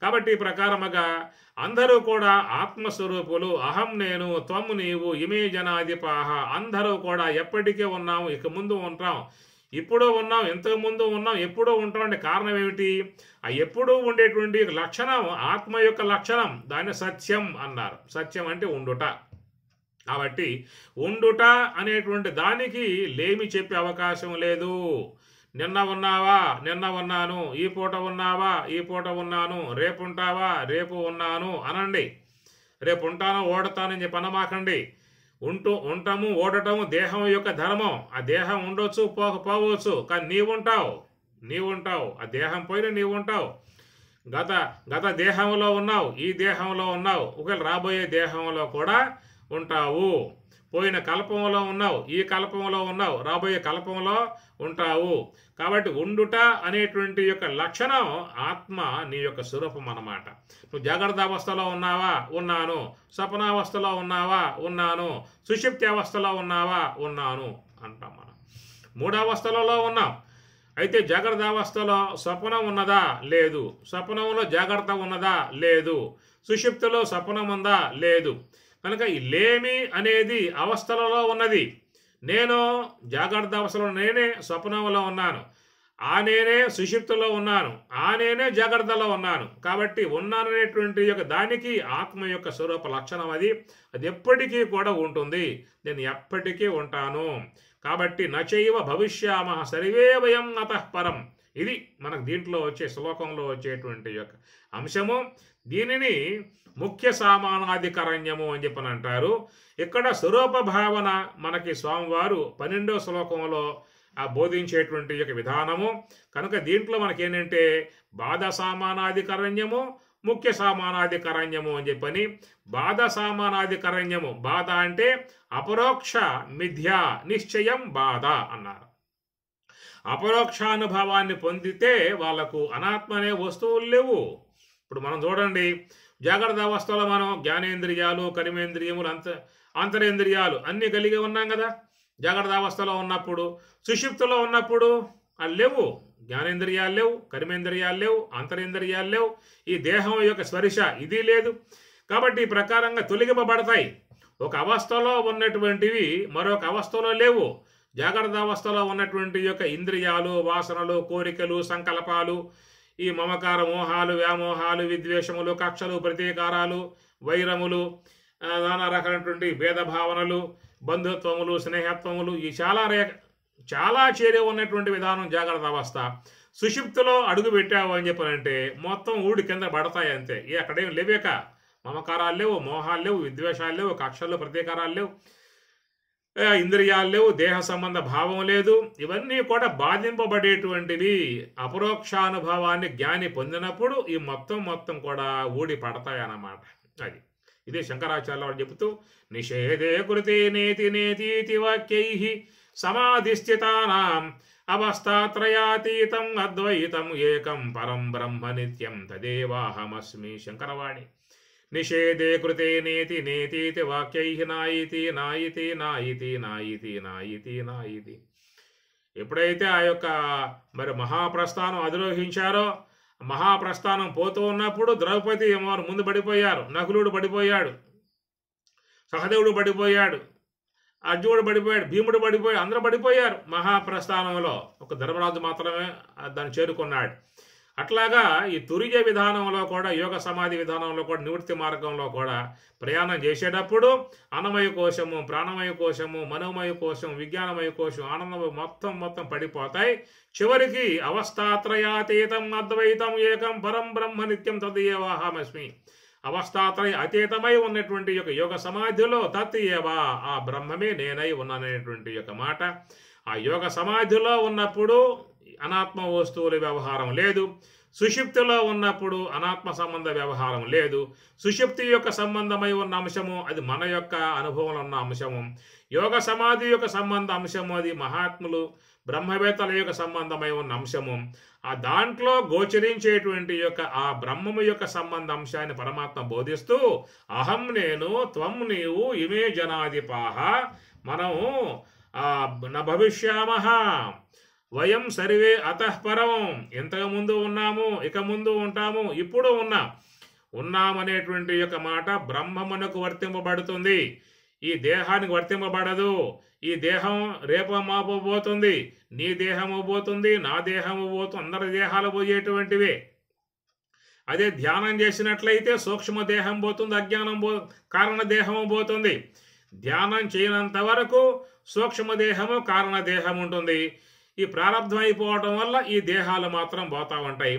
కాబట్టి ఈ ప్రకారముగా అందరూ కూడా ఆత్మస్వరూపులు. అహం నేను, త్వం నీవు, ఇమే జనాధిపాహ. అందరూ కూడా ఎప్పటికీ ఉన్నాము, ఇక ముందు ఉంటాం, ఇప్పుడు ఉన్నాం, ఇంతకు ముందు ఉన్నాం, ఎప్పుడూ ఉంటాం. అంటే కారణం ఏమిటి? ఆ ఎప్పుడూ ఉండేటువంటి లక్షణం ఆత్మ యొక్క లక్షణం, దాన్ని సత్యం అన్నారు. సత్యం అంటే ఉండుట. కాబట్టి ఉండుట అనేటువంటి దానికి లేమి చెప్పే అవకాశం లేదు. నిన్న ఉన్నావా, నిన్న ఉన్నాను, ఈ పూట ఉన్నావా, ఈ పూట ఉన్నాను, రేపు ఉంటావా, రేపు ఉన్నాను అనండి. రేపు ఉంటాను ఓడతానని చెప్పి అనమాకండి. ఉంటాము ఓడటము దేహం యొక్క ధర్మం. ఆ దేహం ఉండొచ్చు, పోవచ్చు, కానీ నీవుంటావు. ఆ దేహం పోయినా నీవు ఉంటావు. గత దేహంలో ఉన్నావు, ఈ దేహంలో ఉన్నావు, ఒకవేళ రాబోయే దేహంలో కూడా ఉంటావు. పోయిన కల్పంలో ఉన్నావు, ఈ కల్పంలో ఉన్నావు, రాబోయే కల్పంలో ఉంటావు. కాబట్టి ఉండుట అనేటువంటి యొక్క లక్షణం ఆత్మ నీ యొక్క స్వరూపం అన్నమాట. నువ్వు జాగ్రత్త అవస్థలో ఉన్నావా, ఉన్నాను. స్వప్నావస్థలో ఉన్నావా, ఉన్నాను. సుషుప్తి అవస్థలో ఉన్నావా, ఉన్నాను అంటాం మనం. 3 అవస్థలలో ఉన్నాం. అయితే జాగ్రత్త అవస్థలో స్వప్నం ఉన్నదా, లేదు. స్వప్నంలో జాగ్రత్త ఉన్నదా, లేదు. సుషుప్తిలో స్వప్నం ఉందా, లేదు. కనుక ఈ లేమి అనేది అవస్థలలో ఉన్నది. నేను జాగ్రత్త అవస్థలో, నేనే స్వప్నంలో ఉన్నాను, ఆ నేనే సుషుప్తిలో ఉన్నాను, ఆ నేనే జాగ్రత్తలో ఉన్నాను. కాబట్టి ఉన్నాననేటువంటి యొక్క దానికి ఆత్మ యొక్క స్వరూప లక్షణం అది ఎప్పటికీ కూడా ఉంటుంది. నేను ఎప్పటికీ ఉంటాను. కాబట్టి నచైవ భవిష్యామః సర్వే వయం అతః పరం. ఇది మనకు దీంట్లో వచ్చే శ్లోకంలో వచ్చేటువంటి యొక్క అంశము. దీనిని ముఖ్య సామానాధికరణ్యము అని చెప్పని అంటారు. ఇక్కడ స్వరూప భావన మనకి స్వామివారు 12వ శ్లోకంలో బోధించేటువంటి యొక్క విధానము. కనుక దీంట్లో మనకేంటంటే బాధ సామానాధికరణ్యము, ముఖ్య సామానాధికరణ్యము అని చెప్పని. బాధ సామానాధికరణ్యము, బాధ అంటే అపరోక్ష మిథ్య నిశ్చయం బాధ అన్నారు. అపరోక్షానుభవాన్ని పొందితే వాళ్లకు అనాత్మ అనే వస్తువులు లేవు. ఇప్పుడు మనం చూడండి, జాగ్రత్త అవస్థలో మనం జ్ఞానేంద్రియాలు, కర్మేంద్రియములు, అంతరేంద్రియాలు అన్నీ కలిగి ఉన్నాం కదా జాగ్రత్త అవస్థలో ఉన్నప్పుడు. సుషుప్తిలో ఉన్నప్పుడు అవి లేవు. జ్ఞానేంద్రియాలు లేవు, కర్మేంద్రియాలు లేవు, అంతరేంద్రియాలు లేవు, ఈ దేహం యొక్క స్పర్శ ఇది లేదు. కాబట్టి ఈ ప్రకారంగా తొలగింపబడతాయి. ఒక అవస్థలో ఉన్నటువంటివి మరొక అవస్థలో లేవు. జాగ్రత్త అవస్థలో ఉన్నటువంటి యొక్క ఇంద్రియాలు, వాసనలు, కోరికలు, సంకల్పాలు, ఈ మమకార మోహాలు, వ్యామోహాలు, విద్వేషములు, కక్షలు, ప్రతీకారాలు, వైరములు, నానా రకాలైనటువంటి భేదభావనలు, బంధుత్వములు, స్నేహత్వములు, ఈ చాలా చేరి ఉన్నటువంటి విధానం జాగ్రత్త అవస్థ. సుషుప్తిలో అడుగు పెట్టావు అని చెప్పనంటే మొత్తం ఊడి కింద పడతాయి అంతే. అక్కడేం లేవేక మమకారాలు లేవు, మోహాలు లేవు, విద్వేషాలు లేవు, కక్షలు, ప్రతీకారాలు లేవు, ఇంద్రియాలు లేవు, దేహ సంబంధ భావం లేదు. ఇవన్నీ కూడా బాధింపబడేటువంటివి. అపరోక్షానుభవాన్ని జ్ఞాని పొందినప్పుడు ఈ మొత్తం కూడా ఊడి పడతాయి అన్నమాట. ఇదే శంకరాచార్యుల వారు చెబుతూ, నిషేధే కృతే నేతి నేతీతి వాక్యైః సమాధిస్థితానాం అవస్థాత్రయాతీతం అద్వైతం ఏకం పరం బ్రహ్మ నిత్యం తదేవాహమస్మి. శంకరవాణి. నిషేధే కృతే నేతి నేతీతి వాక్యైః నాయితి నాయితి నాయితి నాయితి నాయితి నాయితి. ఎప్పుడైతే ఆ యొక్క మరి మహాప్రస్థానం అధిరోహించారో, మహాప్రస్థానం పోతూ ఉన్నప్పుడు ద్రౌపది వారు ముందు పడిపోయారు, నకులుడు పడిపోయాడు, సహదేవుడు పడిపోయాడు, అర్జునుడు పడిపోయాడు, భీముడు పడిపోయాడు, అందరూ పడిపోయారు మహాప్రస్థానంలో. ఒక ధర్మరాజు మాత్రమే దాన్ని చేరుకున్నాడు. అట్లాగా ఈ తురియ విధానంలో కూడా, యోగ సమాధి విధానంలో కూడా, నివృత్తి మార్గంలో కూడా ప్రయాణం చేసేటప్పుడు అన్నమయ కోశము, ప్రాణమయ కోశము, మనోమయ కోశం, విజ్ఞానమయ కోశం, ఆనందమయ మొత్తం పడిపోతాయి. చివరికి అవస్థాత్రయాతీతం అద్వైతం ఏకం పరం బ్రహ్మ నిత్యం తదేవాహమస్మి. అవస్థాత్రయ అతీతమై ఉన్నటువంటి యొక్క యోగ సమాధిలో తత్ ఏవా, ఆ బ్రహ్మమే నేనై ఉన్నాననేటువంటి యొక్క మాట. ఆ యోగ సమాధిలో ఉన్నప్పుడు అనాత్మ వస్తువుల వ్యవహారం లేదు. సుషుప్తిలో ఉన్నప్పుడు అనాత్మ సంబంధ వ్యవహారం లేదు. సుషుప్తి యొక్క సంబంధమై ఉన్న అంశము అది మన యొక్క అనుభవంలో ఉన్న అంశము. యోగ సమాధి యొక్క సంబంధ అంశము అది మహాత్ములు బ్రహ్మవేత్తల యొక్క సంబంధమై ఉన్న అంశము. ఆ దాంట్లో గోచరించేటువంటి యొక్క ఆ బ్రహ్మము యొక్క సంబంధ అంశాన్ని పరమాత్మ బోధిస్తూ, అహం నేను, త్వం నీవు, ఇమే జనాధిపాహ, మనము భవిష్యామహ, వయం సర్వే అతఃపరం. ఇంతకుముందు ఉన్నాము, ఇక ముందు ఉంటాము, ఇప్పుడు ఉన్నామనేటువంటి యొక్క మాట బ్రహ్మమునకు వర్తింపబడుతుంది. ఈ దేహానికి వర్తింపబడదు. ఈ దేహం రేపు మాపోబోతుంది, నీ దేహము పోతుంది, నా దేహము పోతుంది, అందరి దేహాలు పోయేటువంటివే. అదే ధ్యానం చేసినట్లయితే సూక్ష్మ దేహం పోతుంది, అజ్ఞానం కారణ దేహము పోతుంది. ధ్యానం చేయనంత వరకు సూక్ష్మదేహము కారణదేహం ఉంటుంది. ఈ ప్రారంధం అయిపోవటం వల్ల ఈ దేహాలు మాత్రం పోతా ఉంటాయి.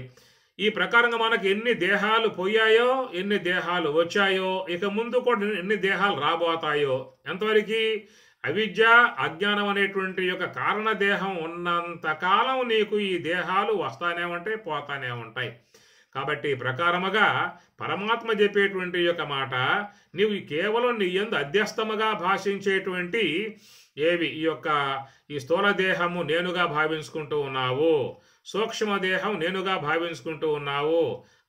ఈ ప్రకారంగా మనకి ఎన్ని దేహాలు పోయాయో, ఎన్ని దేహాలు వచ్చాయో, ఇక ముందు కూడా ఎన్ని దేహాలు రాబోతాయో, ఎంతవరకు అవిద్య అజ్ఞానం అనేటువంటి యొక్క కారణదేహం ఉన్నంతకాలం నీకు ఈ దేహాలు వస్తానే ఉంటాయి, పోతానే ఉంటాయి. కాబట్టి ప్రకారముగా పరమాత్మ చెప్పేటువంటి యొక్క మాట, నీవు కేవలం నీ యందు అధ్యస్థముగా భాషించేటువంటి ఏవి ఈ స్థూల దేహము నేనుగా భావించుకుంటూ ఉన్నావు, సూక్ష్మదేహం నేనుగా భావించుకుంటూ ఉన్నావు,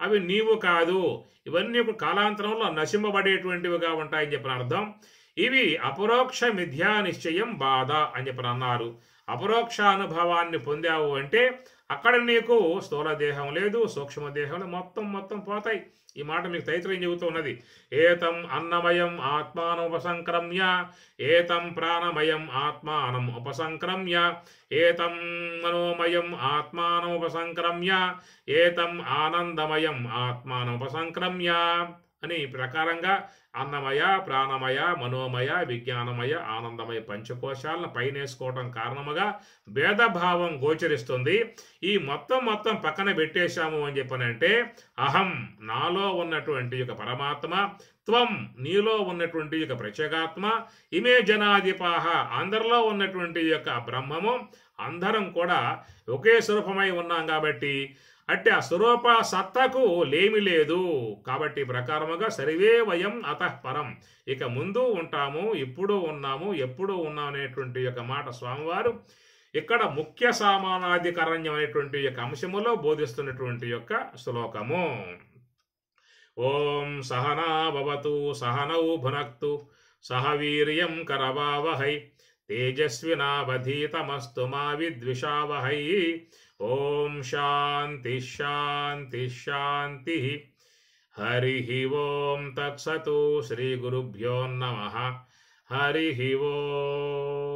అవి నీవు కాదు. ఇవన్నీ కాలాంతరంలో నశింపబడేటువంటివిగా ఉంటాయని చెప్పిన అర్థం. ఇవి అపరోక్ష మిథ్యా నిశ్చయం బాధ అని చెప్పిన అన్నారు. అపరోక్ష అనుభవాన్ని పొందావు అంటే అక్కడ నీకు స్థూల దేహం లేదు, సూక్ష్మదేహం మొత్తం పోతాయి. ఈ మాట మీకు తైత్రయం చెబుతూ ఉన్నది. ఏతం అన్నమయం ఆత్మానం ఉపసంక్రమ్య, ఏతం ప్రాణమయం ఆత్మానం ఉపసంక్రమ్య, ఏతం మనోమయం ఆత్మానం ఉపసంక్రమ్య, ఏతం ఆనందమయం ఆత్మానం ఉపసంక్రమ్య అని ప్రకారంగా అన్నమయ, ప్రాణమయ, మనోమయ, విజ్ఞానమయ, ఆనందమయ పంచకోశాలను పైనేసుకోవడం కారణముగా భేదభావం గోచరిస్తుంది. ఈ మొత్తం పక్కన పెట్టేశాము అని చెప్పనంటే, అహం నాలో ఉన్నటువంటి యొక్క పరమాత్మ, త్వం నీలో ఉన్నటువంటి యొక్క ప్రత్యేగాత్మ, ఇమే జనాధిపాహ అందరిలో ఉన్నటువంటి యొక్క బ్రహ్మము, అందరం కూడా ఒకే స్వరూపమై ఉన్నాం కాబట్టి అట్టి ఆ స్వరూప సత్తకు లేమి లేదు. కాబట్టి ప్రకారముగా సర్వే వయం అతఃపరం, ఇక ముందు ఉంటాము, ఇప్పుడు ఉన్నాము, ఎప్పుడు ఉన్నాం అనేటువంటి యొక్క మాట స్వామివారు ఇక్కడ ముఖ్య సామానాధికరణ్యం అనేటువంటి యొక్క అంశములో బోధిస్తున్నటువంటి యొక్క శ్లోకము. ఓం సహనా భవతు సహనౌ భునక్తు సహ వీర్యం కరవావహై తేజస్వినావధీతమస్తు మా విద్విషావహై. ఓం శాంతి శాంతి శాంతి. హరి ఓం తత్సతు. శ్రీ గురుభ్యో నమః. హరి ఓం.